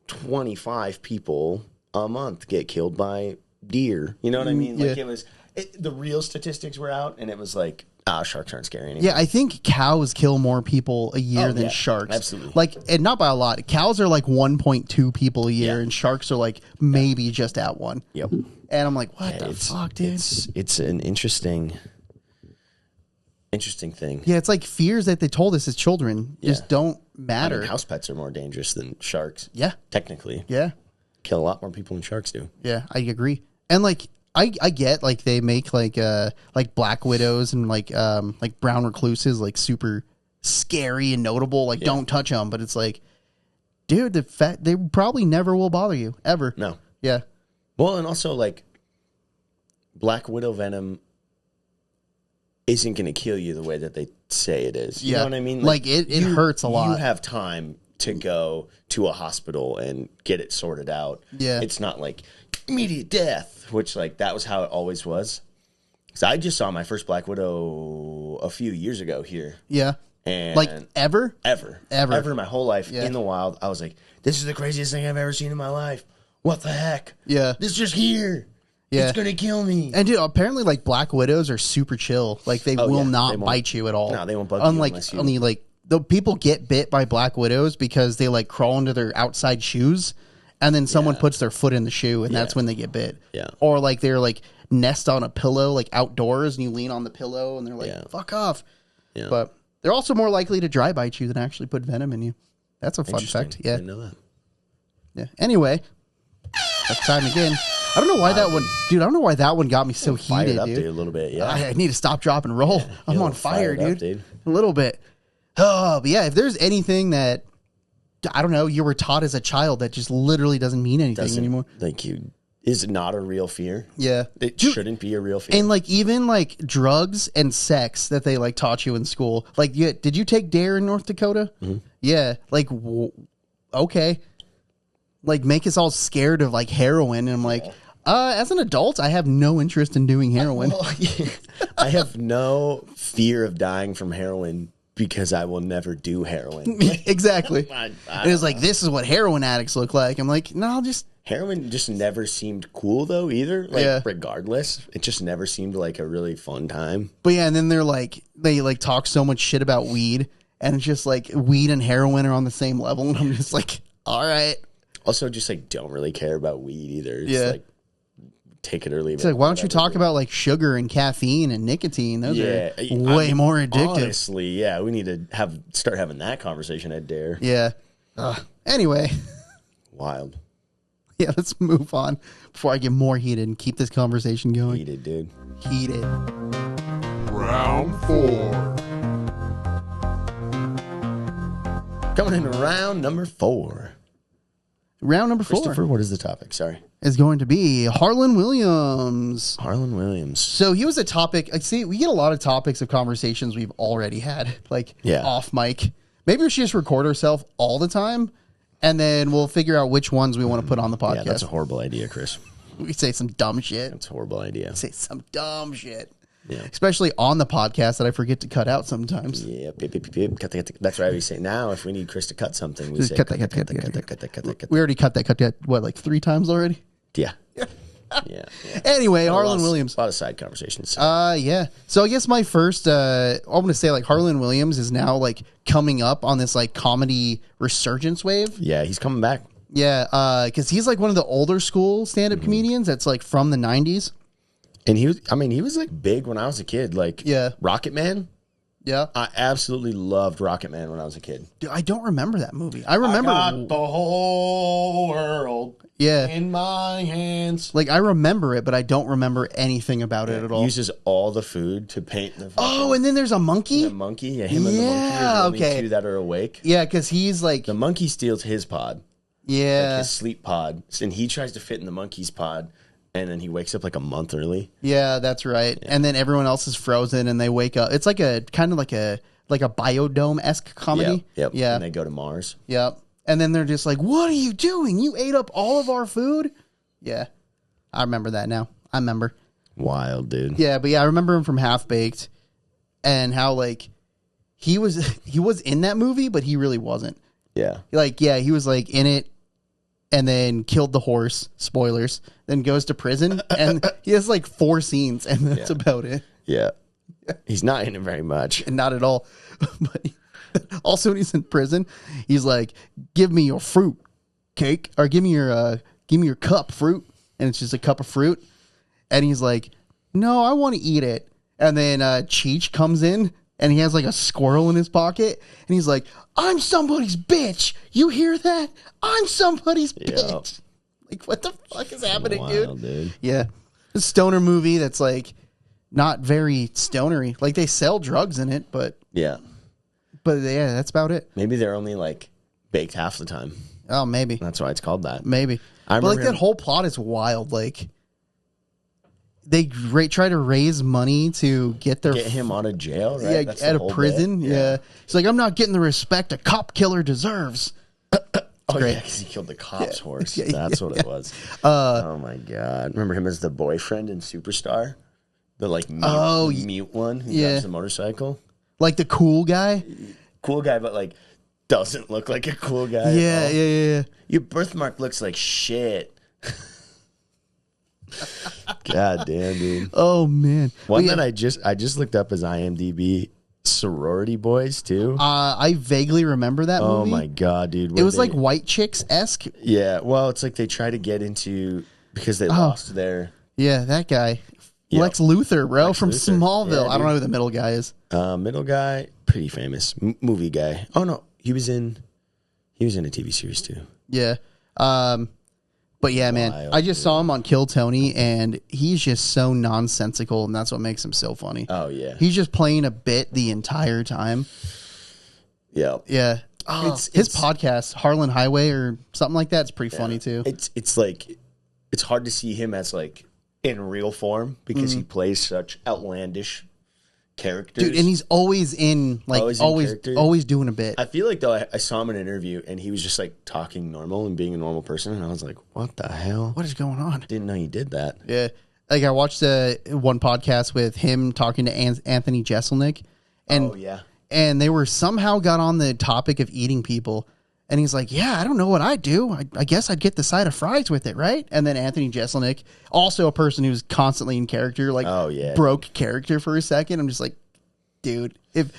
Speaker 2: 25 people a month get killed by deer. You know what I mean? Like the real statistics were out and it was like, sharks aren't scary anymore.
Speaker 1: Yeah, I think cows kill more people a year than sharks.
Speaker 2: Absolutely.
Speaker 1: Like, and not by a lot. Cows are like 1.2 people a year, and sharks are like maybe just at one.
Speaker 2: Yep.
Speaker 1: And I'm like, what the fuck, dude?
Speaker 2: It's an interesting thing.
Speaker 1: Yeah, it's like fears that they told us as children just don't matter.
Speaker 2: I mean, house pets are more dangerous than sharks.
Speaker 1: Yeah.
Speaker 2: Technically.
Speaker 1: Yeah.
Speaker 2: Kill a lot more people than sharks do.
Speaker 1: Yeah, I agree. And like I get like they make like black widows and like brown recluses like super scary and notable, like don't touch them, but it's like, dude, they probably never will bother you ever.
Speaker 2: No.
Speaker 1: Yeah.
Speaker 2: Well, and also like black widow venom isn't going to kill you the way that they say it is. You know what I mean?
Speaker 1: Like it hurts a lot.
Speaker 2: You have time to go to a hospital and get it sorted out.
Speaker 1: Yeah.
Speaker 2: It's not like immediate death, which like that was how it always was. So I just saw my first black widow a few years ago here.
Speaker 1: Yeah.
Speaker 2: And
Speaker 1: like ever
Speaker 2: in my whole life in the wild, I was like, this is the craziest thing I've ever seen in my life. What the heck?
Speaker 1: Yeah.
Speaker 2: This is just here. Yeah. It's going to kill me.
Speaker 1: And dude, apparently like black widows are super chill. Like they will not bite you at all.
Speaker 2: No, they won't bug
Speaker 1: you
Speaker 2: unless you...
Speaker 1: Only like the people get bit by black widows because they like crawl into their outside shoes and then someone puts their foot in the shoe and that's when they get bit.
Speaker 2: Yeah.
Speaker 1: Or like they're like nest on a pillow like outdoors and you lean on the pillow and they're like, fuck off. Yeah. But they're also more likely to dry bite you than actually put venom in you. That's a fun fact. Yeah.
Speaker 2: I didn't know that.
Speaker 1: Yeah. Anyway, that's time again. I don't know why that one, dude. I don't know why that one got me so heated,
Speaker 2: up,
Speaker 1: dude.
Speaker 2: A little bit, yeah.
Speaker 1: I need to stop, drop, and roll. I'm on fire, dude.
Speaker 2: Up,
Speaker 1: a little bit. Oh, but yeah. If there's anything that I don't know, you were taught as a child that just literally doesn't mean anything anymore.
Speaker 2: Thank you. Is not a real fear.
Speaker 1: Yeah,
Speaker 2: it shouldn't be a real fear.
Speaker 1: And like even like drugs and sex that they like taught you in school. Like, did you take DARE in North Dakota?
Speaker 2: Mm-hmm.
Speaker 1: Yeah. Like, okay. Like make us all scared of like heroin, and I'm like. As an adult, I have no interest in doing heroin.
Speaker 2: I have no fear of dying from heroin because I will never do heroin.
Speaker 1: Exactly. It was like, this is what heroin addicts look like. I'm like, no,
Speaker 2: heroin just never seemed cool though either. Like regardless, it just never seemed like a really fun time.
Speaker 1: But yeah, and then they talk so much shit about weed, and it's just like weed and heroin are on the same level, and I'm just like, all right.
Speaker 2: Also, just like don't really care about weed either. It's like take it or leave it.
Speaker 1: It's like, why don't you talk about like sugar and caffeine and nicotine? Those are way more addictive.
Speaker 2: Honestly, yeah, we need to start having that conversation at DARE.
Speaker 1: Yeah. Anyway.
Speaker 2: Wild.
Speaker 1: Yeah, let's move on before I get more heated and keep this conversation going.
Speaker 2: Heated, dude.
Speaker 1: Heated.
Speaker 3: Round 4.
Speaker 2: Coming into round number 4.
Speaker 1: Round number 4.
Speaker 2: Christopher, what is the topic? Sorry.
Speaker 1: Is going to be Harlan Williams.
Speaker 2: Harlan Williams.
Speaker 1: So he was a topic. Like, see, we get a lot of topics of conversations we've already had, like off mic. Maybe we should just record ourselves all the time, and then we'll figure out which ones we want to put on the podcast.
Speaker 2: Yeah, that's a horrible idea, Chris.
Speaker 1: We say some dumb shit.
Speaker 2: That's a horrible idea.
Speaker 1: Say some dumb shit.
Speaker 2: Yeah.
Speaker 1: Especially on the podcast that I forget to cut out sometimes.
Speaker 2: Yeah, beep, beep, beep, beep. Cut that. That's why we say now if we need Chris to cut something, we
Speaker 1: Just
Speaker 2: say
Speaker 1: cut that. We already cut that, what, like 3 times already?
Speaker 2: Yeah. Yeah.
Speaker 1: Anyway, Harlan Williams.
Speaker 2: A lot of side conversations.
Speaker 1: Yeah. So I guess my first, I'm going to say, like, Harlan Williams is now, like, coming up on this, like, comedy resurgence wave.
Speaker 2: Yeah, he's coming back.
Speaker 1: Yeah, because he's, like, one of the older school stand-up comedians that's, like, from the 90s.
Speaker 2: And he was like big when I was a kid. Like, Rocket Man.
Speaker 1: Yeah.
Speaker 2: I absolutely loved Rocket Man when I was a kid.
Speaker 1: Dude, I don't remember that movie. I remember.
Speaker 2: I got the whole world in my hands.
Speaker 1: Like, I remember it, but I don't remember anything about it at all.
Speaker 2: He uses all the food to paint the
Speaker 1: Oh, and then there's a monkey?
Speaker 2: The monkey? Yeah, him and the monkey are the only two that are awake.
Speaker 1: Yeah, because he's like...
Speaker 2: The monkey steals his pod.
Speaker 1: Yeah.
Speaker 2: Like his sleep pod. And he tries to fit in the monkey's pod. And then he wakes up like a month early.
Speaker 1: Yeah, that's right. Yeah. And then everyone else is frozen and they wake up. It's like a kind of like a Biodome-esque comedy.
Speaker 2: Yep.
Speaker 1: Yeah.
Speaker 2: And they go to Mars.
Speaker 1: Yep. And then they're just like, what are you doing? You ate up all of our food? Yeah. I remember that now. I remember.
Speaker 2: Wild, dude.
Speaker 1: Yeah, but yeah, I remember him from Half Baked and how like he was in that movie, but he really wasn't.
Speaker 2: Yeah.
Speaker 1: Like, yeah, he was like in it. And then killed the horse, spoilers, then goes to prison, and he has like 4 scenes, and that's about it.
Speaker 2: Yeah. He's not in it very much.
Speaker 1: And not at all. But also when he's in prison, he's like, give me your fruit cake, or give me your cup fruit, and it's just a cup of fruit. And he's like, no, I want to eat it. And then Cheech comes in, and he has like a squirrel in his pocket, and he's like, I'm somebody's bitch. You hear that? I'm somebody's bitch. Like, what the fuck is happening, dude? Yeah. A stoner movie that's like not very stonery. Like, they sell drugs in it, but yeah, that's about it.
Speaker 2: Maybe they're only like baked half the time.
Speaker 1: Oh, maybe.
Speaker 2: That's why it's called that.
Speaker 1: Maybe. But like that whole plot is wild. Like, they try to raise money to get
Speaker 2: him out of jail, right?
Speaker 1: Yeah, out of prison. Yeah. He's like, I'm not getting the respect a cop killer deserves.
Speaker 2: Yeah, because he killed the cop's horse. That's what it was. Oh my god! Remember him as the boyfriend in Superstar, the like mute one who drives the motorcycle,
Speaker 1: like the cool guy,
Speaker 2: but like doesn't look like a cool guy.
Speaker 1: Yeah.
Speaker 2: Your birthmark looks like shit. God damn, dude.
Speaker 1: Oh man.
Speaker 2: One that I just looked up as IMDb. Sorority Boys too.
Speaker 1: I vaguely remember that movie.
Speaker 2: Oh my god, dude!
Speaker 1: It was like White Chicks-esque.
Speaker 2: Yeah, well, it's like they try to get into because they lost their.
Speaker 1: Yeah, that guy, Lex Luthor, bro, from Smallville. I don't know who the middle guy is.
Speaker 2: Middle guy, pretty famous movie guy. Oh no, he was in a TV series too.
Speaker 1: Yeah. But yeah, man, I just saw him on Kill Tony, and he's just so nonsensical, and that's what makes him so funny.
Speaker 2: Oh, yeah.
Speaker 1: He's just playing a bit the entire time.
Speaker 2: Yeah.
Speaker 1: Yeah. Oh, his podcast, Harlan Highway or something like that, is pretty funny, too.
Speaker 2: It's like, it's hard to see him as, like, in real form because he plays such outlandish characters.
Speaker 1: Dude, and he's always in, like, always doing a bit.
Speaker 2: I feel like, though, I saw him in an interview, and he was just, like, talking normal and being a normal person, and I was like, what the hell?
Speaker 1: What is going on?
Speaker 2: Didn't know you did that.
Speaker 1: Yeah. Like, I watched one podcast with him talking to Anthony Jeselnik, and and they were somehow got on the topic of eating people, and he's like, yeah, I don't know what I'd do. I guess I'd get the side of fries with it, right? And then Anthony Jeselnik, also a person who's constantly in character, like broke character for a second. I'm just like, dude, if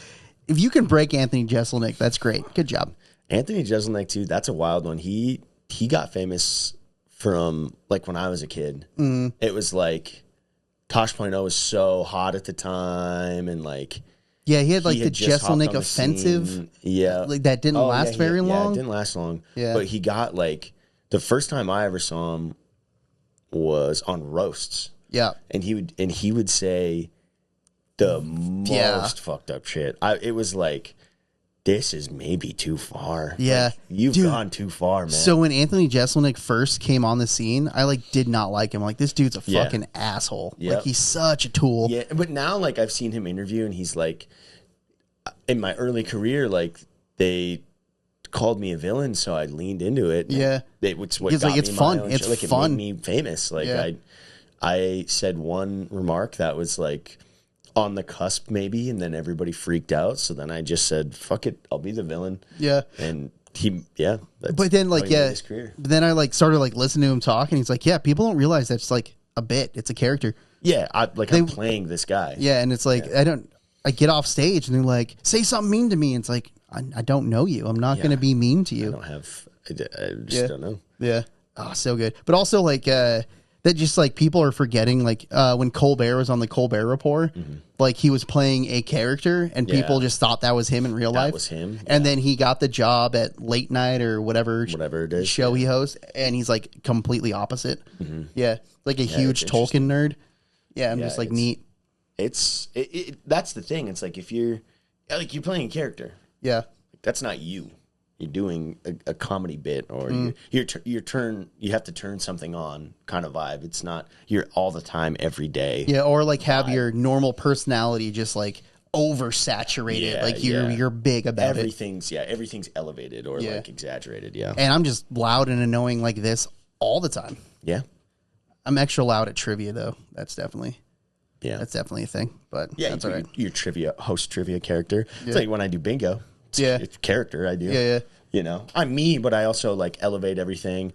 Speaker 1: you can break Anthony Jeselnik, that's great. Good job.
Speaker 2: Anthony Jeselnik, too, that's a wild one. He got famous from, like, when I was a kid. It was like Tosh Point oh was so hot at the time, and like...
Speaker 1: Yeah, he had like the Jeselnik offensive.
Speaker 2: Yeah.
Speaker 1: Like that didn't last very long.
Speaker 2: Yeah, it didn't last long. Yeah. But he got like the first time I ever saw him was on roasts.
Speaker 1: Yeah.
Speaker 2: And he would say the most fucked up shit. It was like this is maybe too far.
Speaker 1: Yeah.
Speaker 2: Like, you've gone too far, man.
Speaker 1: So when Anthony Jeselnik first came on the scene, I like did not like him. Like, this dude's a fucking asshole.
Speaker 2: Yep.
Speaker 1: Like, he's such a tool.
Speaker 2: Yeah, but now like I've seen him interview, and he's like, in my early career, like they called me a villain, so I leaned into it.
Speaker 1: Yeah,
Speaker 2: it's what
Speaker 1: it's
Speaker 2: got
Speaker 1: like, it's
Speaker 2: me
Speaker 1: fun.
Speaker 2: my own
Speaker 1: It's
Speaker 2: show. Like,
Speaker 1: fun.
Speaker 2: It made me famous. Like I said one remark that was like on the cusp maybe, and then everybody freaked out. So then I just said, "Fuck it, I'll be the villain."
Speaker 1: Yeah,
Speaker 2: and that's
Speaker 1: but then like
Speaker 2: how he made his career.
Speaker 1: But then I like started like listening to him talk, and he's like, "Yeah, people don't realize that's like a bit. It's a character."
Speaker 2: Yeah, I'm playing this guy.
Speaker 1: Yeah, and it's like I get off stage, and they're like, "Say something mean to me." And it's like, I don't know you. I'm not going to be mean to you.
Speaker 2: I just don't know.
Speaker 1: Yeah. Oh, so good. But also like that just like people are forgetting like when Colbert was on the Colbert Report, like he was playing a character and people just thought that was him in real life.
Speaker 2: That was him.
Speaker 1: And then he got the job at Late Night or whatever
Speaker 2: it is
Speaker 1: show he hosts, and he's like completely opposite. Yeah. Like a huge Tolkien nerd. Yeah, I'm just like neat.
Speaker 2: That's the thing. It's like if you're playing a character.
Speaker 1: Yeah.
Speaker 2: That's not you. You're doing a comedy bit, or you have to turn something on kind of vibe. It's not you're all the time every day.
Speaker 1: Yeah, or like have your normal personality just like oversaturated. Like you're big about
Speaker 2: everything's elevated or like exaggerated. Yeah.
Speaker 1: And I'm just loud and annoying like this all the time.
Speaker 2: Yeah.
Speaker 1: I'm extra loud at trivia though. That's definitely a thing. But that's all right.
Speaker 2: Your trivia character. It's like when I do bingo. It's character I do.
Speaker 1: Yeah.
Speaker 2: You know, I'm me, but I also like elevate everything,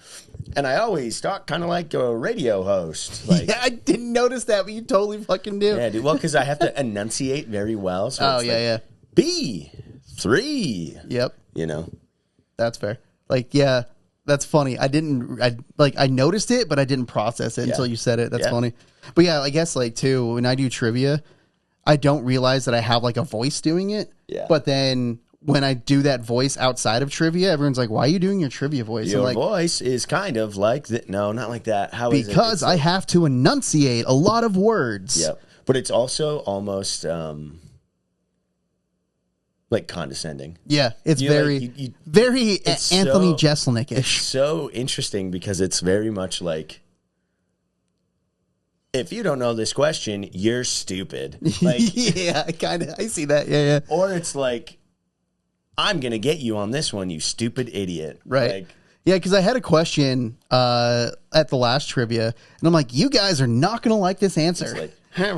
Speaker 2: and I always talk kind of like a radio host. Like,
Speaker 1: yeah, I didn't notice that, but you totally fucking do.
Speaker 2: Yeah, dude. Well, because I have to enunciate very well. So B3.
Speaker 1: Yep.
Speaker 2: You know,
Speaker 1: that's fair. Like, yeah, that's funny. I noticed it, but I didn't process it until you said it. That's funny. But yeah, I guess like too when I do trivia, I don't realize that I have like a voice doing it. Yeah. But then when I do that voice outside of trivia, everyone's like, "Why are you doing your trivia voice?"
Speaker 2: Your voice is kind of like that. No, not like that. How is it?
Speaker 1: Because I have to enunciate a lot of words.
Speaker 2: Yep. But it's also almost like condescending.
Speaker 1: Yeah, it's very Anthony Jeselnik-ish.
Speaker 2: It's so interesting because it's very much like, if you don't know this question, you're stupid. Like,
Speaker 1: yeah, I see that. Yeah.
Speaker 2: Or it's like, I'm going to get you on this one, you stupid idiot.
Speaker 1: Right.
Speaker 2: Like,
Speaker 1: yeah, because I had a question at the last trivia, and I'm like, you guys are not going to like this answer.
Speaker 2: It's like, I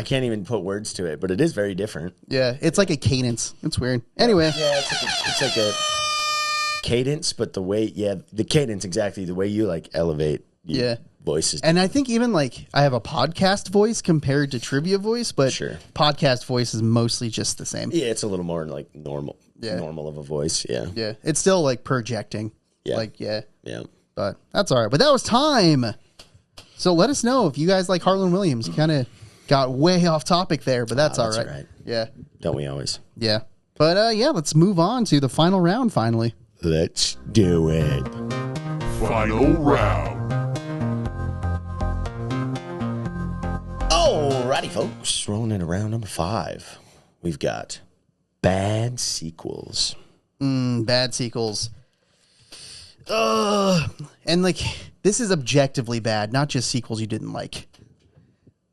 Speaker 2: can't even put words to it, but it is very different.
Speaker 1: Yeah, it's like a cadence. It's weird. Anyway.
Speaker 2: Yeah, it's like a cadence, but the cadence, exactly, the way you like elevate voices.
Speaker 1: And I think even like I have a podcast voice compared to trivia voice, but podcast voice is mostly just the same.
Speaker 2: Yeah, it's a little more like normal of a voice. Yeah.
Speaker 1: Yeah. It's still like projecting.
Speaker 2: Yeah.
Speaker 1: Like, yeah.
Speaker 2: Yeah.
Speaker 1: But that's all right. But that was time. So let us know if you guys like Harlan Williams. You kind of got way off topic there, but that's all right.
Speaker 2: Right.
Speaker 1: Yeah.
Speaker 2: Don't we always?
Speaker 1: Yeah. But let's move on to the final round finally.
Speaker 2: Let's do it.
Speaker 3: Final round.
Speaker 2: Alrighty, folks. Rolling into round number 5. We've got bad sequels.
Speaker 1: Bad sequels. And like, this is objectively bad, not just sequels you didn't like.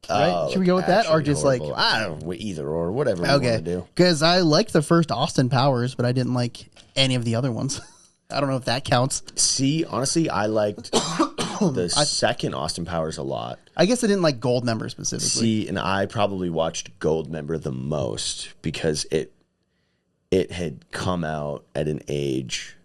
Speaker 1: Right? Should we go with that, or just
Speaker 2: horrible.
Speaker 1: like
Speaker 2: I don't know, either or whatever we want to do?
Speaker 1: Because I liked the first Austin Powers, but I didn't like any of the other ones. I don't know if that counts.
Speaker 2: See, honestly, I liked the second Austin Powers a lot.
Speaker 1: I guess I didn't like Goldmember specifically.
Speaker 2: See, and I probably watched Goldmember the most because it had come out at an age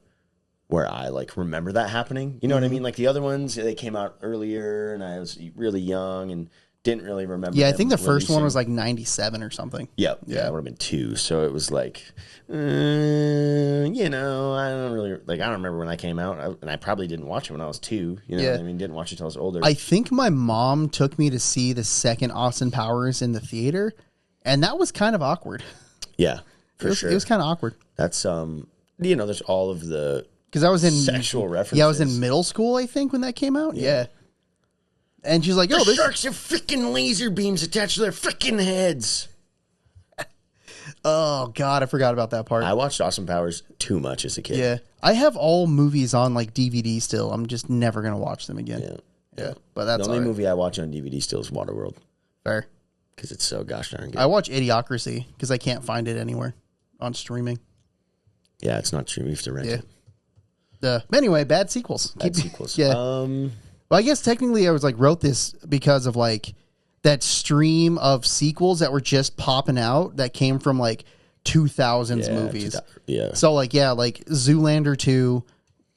Speaker 2: where I like remember that happening. You know what I mean? Like the other ones, they came out earlier, and I was really young and didn't really remember.
Speaker 1: Yeah, I think the first one was like 97 or something.
Speaker 2: Yep. Yeah, it would have been 2. So it was like, I don't remember when I came out, and I probably didn't watch it when I was 2. You know what I mean? Didn't watch it until I was older.
Speaker 1: I think my mom took me to see the second Austin Powers in the theater, and that was kind of awkward.
Speaker 2: Yeah, for sure.
Speaker 1: It was kind of awkward.
Speaker 2: That's there's all of the
Speaker 1: because I was in
Speaker 2: sexual references.
Speaker 1: Yeah, I was in middle school, I think, when that came out. Yeah. And she's like,
Speaker 2: the sharks have freaking laser beams attached to their freaking heads.
Speaker 1: Oh God, I forgot about that part.
Speaker 2: I watched Austin Powers too much as a kid.
Speaker 1: Yeah, I have all movies on like DVD still. I'm just never gonna watch them again. Yeah. But that's
Speaker 2: the only
Speaker 1: all right.
Speaker 2: movie I watch on DVD still is Waterworld
Speaker 1: Fair.
Speaker 2: because it's so gosh darn good.
Speaker 1: I watch Idiocracy because I can't find it anywhere on streaming.
Speaker 2: Yeah, it's not true. You have to rent it.
Speaker 1: Anyway, bad sequels.
Speaker 2: Bad sequels.
Speaker 1: Yeah.
Speaker 2: Um,
Speaker 1: Well, I guess technically I was like wrote this because of like that stream of sequels that were just popping out that came from like 2000s movies.
Speaker 2: Yeah.
Speaker 1: So like like Zoolander 2,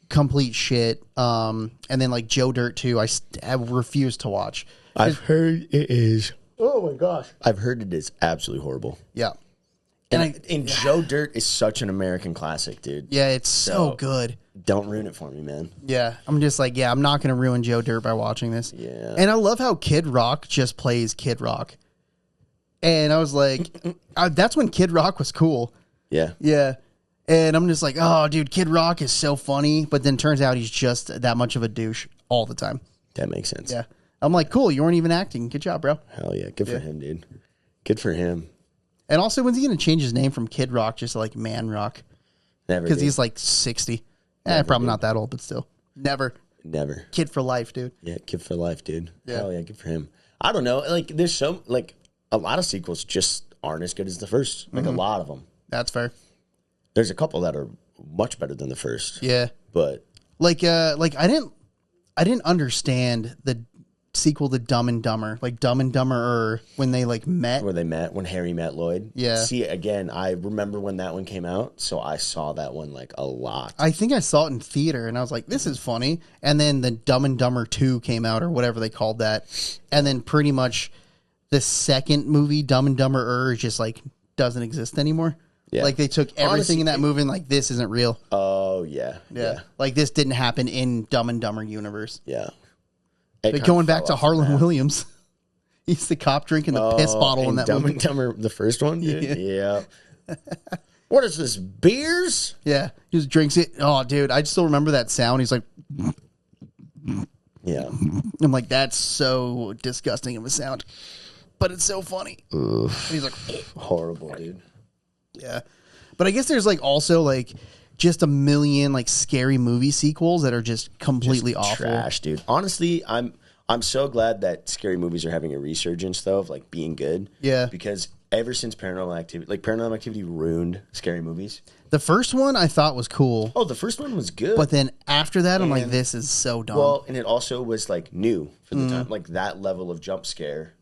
Speaker 1: complete shit. And then like Joe Dirt 2, I refuse to watch.
Speaker 2: I've heard it is. Oh my gosh. I've heard it is absolutely horrible.
Speaker 1: Yeah.
Speaker 2: And Joe Dirt is such an American classic, dude.
Speaker 1: Yeah, it's so good.
Speaker 2: Don't ruin it for me, man.
Speaker 1: Yeah, I'm just like, I'm not going to ruin Joe Dirt by watching this.
Speaker 2: Yeah.
Speaker 1: And I love how Kid Rock just plays Kid Rock. And I was like, that's when Kid Rock was cool.
Speaker 2: Yeah.
Speaker 1: Yeah. And I'm just like, oh, dude, Kid Rock is so funny. But then turns out he's just that much of a douche all the time.
Speaker 2: That makes sense.
Speaker 1: Yeah. I'm like, cool, you weren't even acting. Good job, bro.
Speaker 2: Hell yeah. Good for him, dude. Good for him.
Speaker 1: And also, when's he going to change his name from Kid Rock just to like Man Rock?
Speaker 2: Never.
Speaker 1: Because he's like 60. Probably not that old, but still. Never. Kid for life, dude.
Speaker 2: Yeah, kid for life, dude.
Speaker 1: Yeah.
Speaker 2: Hell yeah, good for him. I don't know. Like, there's so, like, a lot of sequels just aren't as good as the first. Like, a lot of them.
Speaker 1: That's fair.
Speaker 2: There's a couple that are much better than the first.
Speaker 1: Yeah.
Speaker 2: But.
Speaker 1: Like I didn't understand the sequel to Dumb and Dumber. Like Dumb and Dumber when they like met.
Speaker 2: Where they met, when Harry met Lloyd.
Speaker 1: Yeah.
Speaker 2: See, again, I remember when that one came out, so I saw that one like a lot.
Speaker 1: I think I saw it in theater and I was like, this is funny. And then the Dumb and Dumber 2 came out or whatever they called that. And then pretty much the second movie, Dumb and Dumber just like doesn't exist anymore. Yeah. Like they took everything honestly, in that movie and like, this isn't real.
Speaker 2: Oh, yeah.
Speaker 1: Like this didn't happen in Dumb and Dumber universe.
Speaker 2: Yeah.
Speaker 1: But going back to Harlan Williams, he's the cop drinking the piss bottle in that
Speaker 2: Dumb
Speaker 1: movie.
Speaker 2: and Dumber, the first one, dude? Yeah. What is this, beers?
Speaker 1: Yeah, he just drinks it. Oh, dude, I still remember that sound. He's like,
Speaker 2: yeah.
Speaker 1: I'm like, that's so disgusting of a sound, but it's so funny. He's like,
Speaker 2: horrible, dude.
Speaker 1: Yeah, but I guess there's like also like just a million like scary movie sequels that are just completely just awful.
Speaker 2: Trash, dude. Honestly, I'm so glad that scary movies are having a resurgence though of like being good.
Speaker 1: Yeah.
Speaker 2: Because ever since Paranormal Activity ruined scary movies.
Speaker 1: The first one I thought was cool.
Speaker 2: Oh, the first one was good.
Speaker 1: But then after that, I'm like, this is so dumb.
Speaker 2: Well, and it also was like new for the time. Like that level of jump scare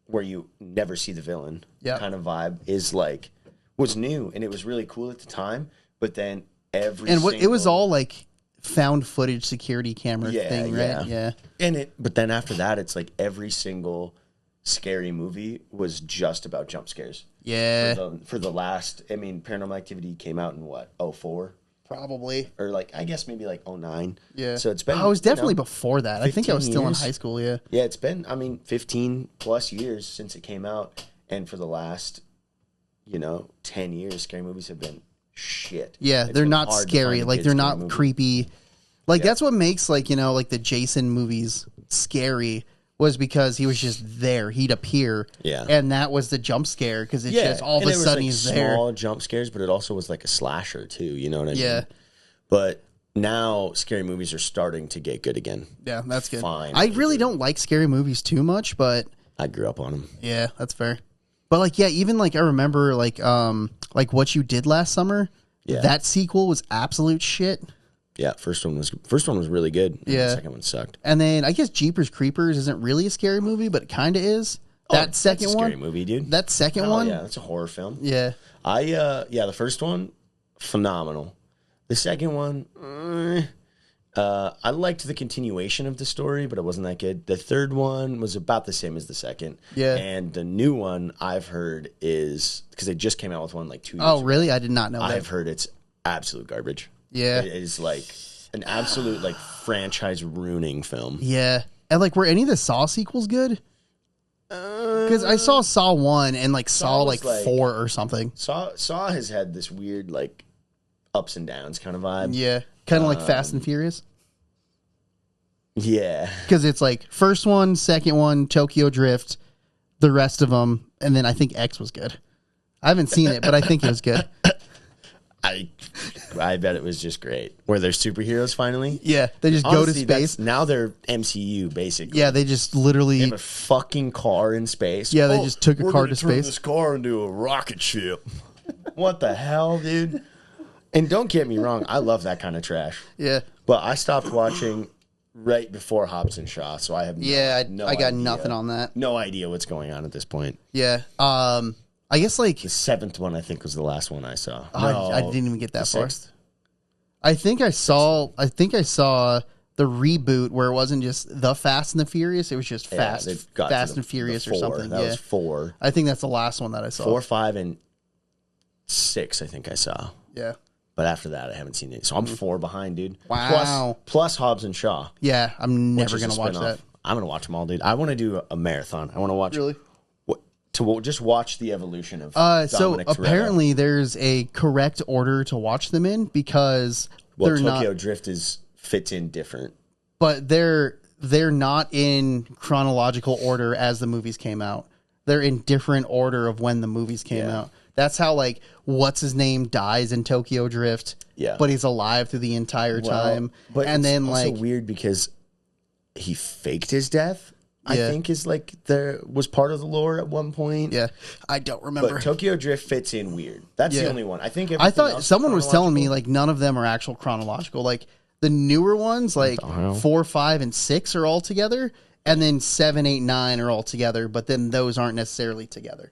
Speaker 2: where you never see the villain kind of vibe is like was new and it was really cool at the time. But then
Speaker 1: it was all like found footage security camera thing, right? Yeah.
Speaker 2: And but then after that, it's like every single scary movie was just about jump scares.
Speaker 1: Yeah.
Speaker 2: For the last, I mean, Paranormal Activity came out in what, 04?
Speaker 1: Probably.
Speaker 2: Or like, I guess maybe like 09.
Speaker 1: Yeah.
Speaker 2: So it's been.
Speaker 1: Oh, it was definitely before that. I think I was still
Speaker 2: years.
Speaker 1: in high school, yeah.
Speaker 2: Yeah, it's been, 15 plus years since it came out. And for the last, 10 years, scary movies have been shit.
Speaker 1: Yeah, they're not scary. Like, they're not creepy. Like, that's what makes, like, like the Jason movies scary was because he was just there. He'd appear.
Speaker 2: Yeah.
Speaker 1: And that was the jump scare because it's just all of a sudden he's there.
Speaker 2: Small jump scares, but it also was like a slasher too. You know what I mean?
Speaker 1: Yeah.
Speaker 2: But now scary movies are starting to get good again.
Speaker 1: Yeah, that's good.
Speaker 2: Fine.
Speaker 1: I really don't like scary movies too much, but
Speaker 2: I grew up on them.
Speaker 1: Yeah, that's fair. But like, yeah, even like I remember like What You Did Last Summer. Yeah. That sequel was absolute shit.
Speaker 2: Yeah, first one was really good.
Speaker 1: Yeah,
Speaker 2: the second one sucked.
Speaker 1: And then I guess Jeepers Creepers isn't really a scary movie, but it kind of is. That second one,
Speaker 2: scary movie, dude.
Speaker 1: That second one,
Speaker 2: yeah, that's a horror film.
Speaker 1: Yeah,
Speaker 2: the first one, phenomenal. The second one, I liked the continuation of the story, but it wasn't that good. The third one was about the same as the second.
Speaker 1: Yeah,
Speaker 2: and the new one I've heard is because they just came out with one like 2 years ago.
Speaker 1: Oh, really? I did not know that.
Speaker 2: I've heard it's absolute garbage.
Speaker 1: Yeah.
Speaker 2: It is like an absolute like franchise ruining film.
Speaker 1: Yeah. And like, were any of the Saw sequels good? Because I saw Saw 1 and like Saw like 4 or something.
Speaker 2: Saw has had this weird like ups and downs kind of vibe.
Speaker 1: Yeah. Kind of like Fast and Furious.
Speaker 2: Yeah.
Speaker 1: Because it's like first one, second one, Tokyo Drift, the rest of them. And then I think X was good. I haven't seen it, but I think it was good.
Speaker 2: I bet it was just great. Where they're superheroes finally.
Speaker 1: Yeah, they just
Speaker 2: Honestly,
Speaker 1: go to space.
Speaker 2: Now they're MCU basically.
Speaker 1: Yeah, they just literally
Speaker 2: They have a fucking car in space.
Speaker 1: Yeah, they just took a car to
Speaker 2: turn
Speaker 1: space.
Speaker 2: this car into a rocket ship. What the hell, dude? And don't get me wrong, I love that kind of trash.
Speaker 1: Yeah.
Speaker 2: But I stopped watching right before Hobbs and Shaw, so I have
Speaker 1: I got
Speaker 2: idea.
Speaker 1: nothing on that.
Speaker 2: No idea what's going on at this point.
Speaker 1: Yeah. I guess like
Speaker 2: The 7th one, I think, was the last one I saw.
Speaker 1: I didn't even get that far.
Speaker 2: 6th?
Speaker 1: I think I saw the reboot where it wasn't just the Fast and the Furious, it was just Fast and Furious or something.
Speaker 2: That was 4.
Speaker 1: I think that's the last one that I saw.
Speaker 2: 4, 5, and 6, I think I saw.
Speaker 1: Yeah.
Speaker 2: But after that, I haven't seen it. So I'm 4 behind, dude.
Speaker 1: Wow.
Speaker 2: Plus Hobbs and Shaw.
Speaker 1: Yeah, I'm never
Speaker 2: which is
Speaker 1: going
Speaker 2: a
Speaker 1: to watch
Speaker 2: spin-off.
Speaker 1: that.
Speaker 2: I'm going to watch them all, dude. I want to do a marathon. I want to watch.
Speaker 1: Really?
Speaker 2: Just watch the evolution of
Speaker 1: So
Speaker 2: Dominic Toretto.
Speaker 1: apparently there's a correct order to watch them in because they're
Speaker 2: Tokyo
Speaker 1: not,
Speaker 2: Drift fits in different.
Speaker 1: but they're not in chronological order as the movies came out. They're in different order of when the movies came out. That's how like what's his name dies in Tokyo Drift.
Speaker 2: Yeah.
Speaker 1: But he's alive through the entire time.
Speaker 2: But
Speaker 1: and
Speaker 2: it's
Speaker 1: then
Speaker 2: also
Speaker 1: like
Speaker 2: weird because he faked his death. I
Speaker 1: Yeah.
Speaker 2: think is like there was part of the lore at one point.
Speaker 1: yeah, I don't remember.
Speaker 2: But Tokyo Drift fits in weird. That's the
Speaker 1: Yeah.
Speaker 2: only one. I think.
Speaker 1: I
Speaker 2: everything
Speaker 1: thought
Speaker 2: else is
Speaker 1: someone was telling me
Speaker 2: chronological.
Speaker 1: like none of them are actual chronological. Like the newer ones, like
Speaker 2: the hell?
Speaker 1: 4, 5, and 6 are all together, and then 7, 8, 9 are all together. But then those aren't necessarily together.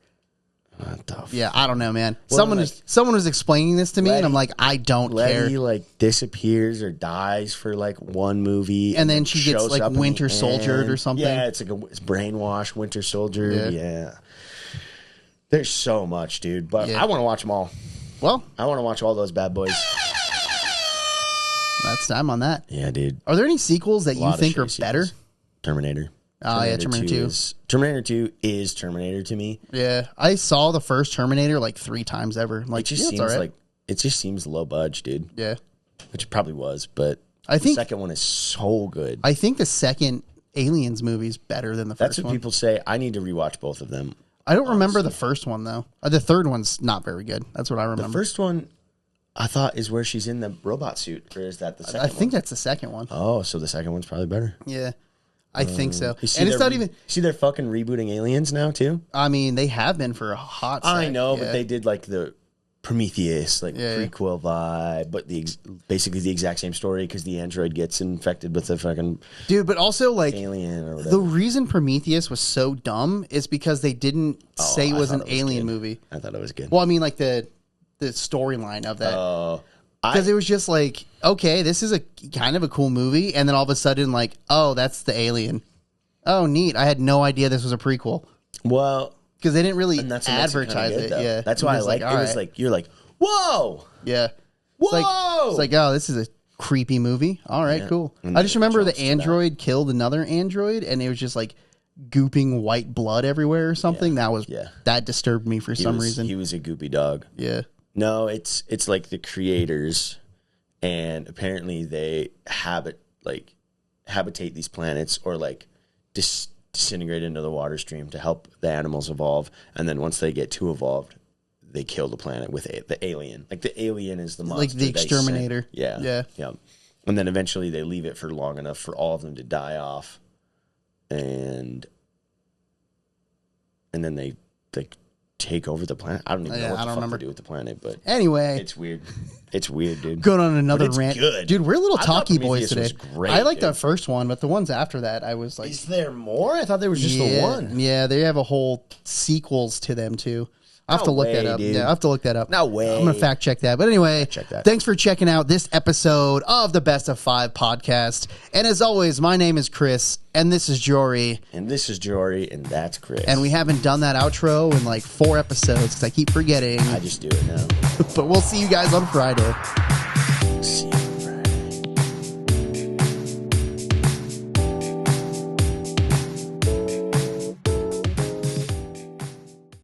Speaker 2: What the
Speaker 1: Yeah, I don't know, man.
Speaker 2: Well,
Speaker 1: Someone was explaining this to me, and I'm like, I don't care.
Speaker 2: Letty like disappears or dies for like one movie,
Speaker 1: And then she gets,
Speaker 2: shows
Speaker 1: like,
Speaker 2: up in the
Speaker 1: Winter Soldiered
Speaker 2: end.
Speaker 1: or something.
Speaker 2: Yeah, it's like it's brainwashed Winter Soldier.
Speaker 1: Yeah.
Speaker 2: Yeah. There's so much, dude. But
Speaker 1: Yeah.
Speaker 2: I want to watch them all.
Speaker 1: Well,
Speaker 2: I want to watch all those bad boys.
Speaker 1: that's time on that.
Speaker 2: Yeah, dude.
Speaker 1: Are there any sequels that you
Speaker 2: Lot of
Speaker 1: think are
Speaker 2: shitty
Speaker 1: better?
Speaker 2: sequels. Terminator.
Speaker 1: Oh, yeah, Terminator 2.
Speaker 2: Terminator 2 is Terminator to me.
Speaker 1: Yeah, I saw the first Terminator like 3 times ever. I'm like,
Speaker 2: It just
Speaker 1: yeah, it's
Speaker 2: seems
Speaker 1: all right.
Speaker 2: like it just seems low budge, dude.
Speaker 1: Yeah,
Speaker 2: Which it probably was, but
Speaker 1: I think
Speaker 2: the second one is so good.
Speaker 1: I think the second Aliens movie is better than the
Speaker 2: That's
Speaker 1: first
Speaker 2: what
Speaker 1: one.
Speaker 2: people say. I need to rewatch both of them.
Speaker 1: I don't remember the first one though. The third one's not very good. That's what I remember.
Speaker 2: The first one, I thought, is where she's in the robot suit, or is that the second
Speaker 1: I think
Speaker 2: one?
Speaker 1: that's the second one.
Speaker 2: Oh, so the second one's probably better.
Speaker 1: Yeah, I think so.
Speaker 2: You see
Speaker 1: And it's
Speaker 2: they're
Speaker 1: not even.
Speaker 2: See, they're fucking rebooting Aliens now too.
Speaker 1: I mean, they have been for a hot.
Speaker 2: I
Speaker 1: sec,
Speaker 2: know,
Speaker 1: yeah.
Speaker 2: but they did like the Prometheus, like
Speaker 1: Yeah.
Speaker 2: prequel vibe, but basically the exact same story because the android gets infected with the fucking
Speaker 1: Dude, but also like
Speaker 2: alien or whatever.
Speaker 1: the reason Prometheus was so dumb is because they didn't say it
Speaker 2: I
Speaker 1: was
Speaker 2: thought
Speaker 1: an
Speaker 2: it was
Speaker 1: alien
Speaker 2: good.
Speaker 1: movie.
Speaker 2: I thought it was good.
Speaker 1: Well, I mean, like the storyline of that.
Speaker 2: Oh,
Speaker 1: Because it was just like, okay, this is a kind of a cool movie, and then all of a sudden, like, oh, that's the alien. Oh, neat! I had no idea this was a prequel
Speaker 2: well,
Speaker 1: because they didn't really
Speaker 2: and that's what makes it kinda
Speaker 1: advertise
Speaker 2: good,
Speaker 1: it.
Speaker 2: though.
Speaker 1: Yeah,
Speaker 2: that's why I
Speaker 1: was
Speaker 2: like it.
Speaker 1: all
Speaker 2: Was
Speaker 1: right.
Speaker 2: like you're like, whoa,
Speaker 1: yeah,
Speaker 2: whoa.
Speaker 1: it's like, oh, this is a creepy movie. All right,
Speaker 2: Yeah.
Speaker 1: cool.
Speaker 2: And
Speaker 1: I just
Speaker 2: then it
Speaker 1: remember the
Speaker 2: jumps to that.
Speaker 1: android killed another android, and it was just like gooping white blood everywhere or something. That disturbed me for some reason.
Speaker 2: He was a goopy dog.
Speaker 1: Yeah,
Speaker 2: No, it's like the creators, and apparently they habitate these planets or like disintegrate into the water stream to help the animals evolve, and then once they get too evolved, they kill the planet with the alien. Like the alien is the monster,
Speaker 1: like the
Speaker 2: they sent.
Speaker 1: exterminator.
Speaker 2: Yeah. And then eventually they leave it for long enough for all of them to die off, and then they take over the planet. I don't even know what the fuck
Speaker 1: remember.
Speaker 2: to do with the planet, but
Speaker 1: Anyway,
Speaker 2: it's weird. It's weird, dude.
Speaker 1: going on another
Speaker 2: But it's
Speaker 1: rant,
Speaker 2: good.
Speaker 1: dude. We're little
Speaker 2: I thought
Speaker 1: talky boys
Speaker 2: Prometheus
Speaker 1: today.
Speaker 2: was great,
Speaker 1: I like
Speaker 2: dude.
Speaker 1: the first one, but the ones after that, I was like,
Speaker 2: Is there more? I thought there was just the one.
Speaker 1: Yeah, they have a whole sequels to them too. I'll have to look that
Speaker 2: way,
Speaker 1: up.
Speaker 2: dude.
Speaker 1: Yeah, I'll have to look that up.
Speaker 2: No way.
Speaker 1: I'm gonna fact check that. But anyway,
Speaker 2: Check that.
Speaker 1: thanks for checking out this episode of the Best of 5 podcast. And as always, my name is Chris, and this is Jory.
Speaker 2: And this is Jory, and that's Chris.
Speaker 1: And we haven't done that outro in like 4 episodes because I keep forgetting.
Speaker 2: I just do it now.
Speaker 1: But we'll see you guys on Friday.
Speaker 2: See you.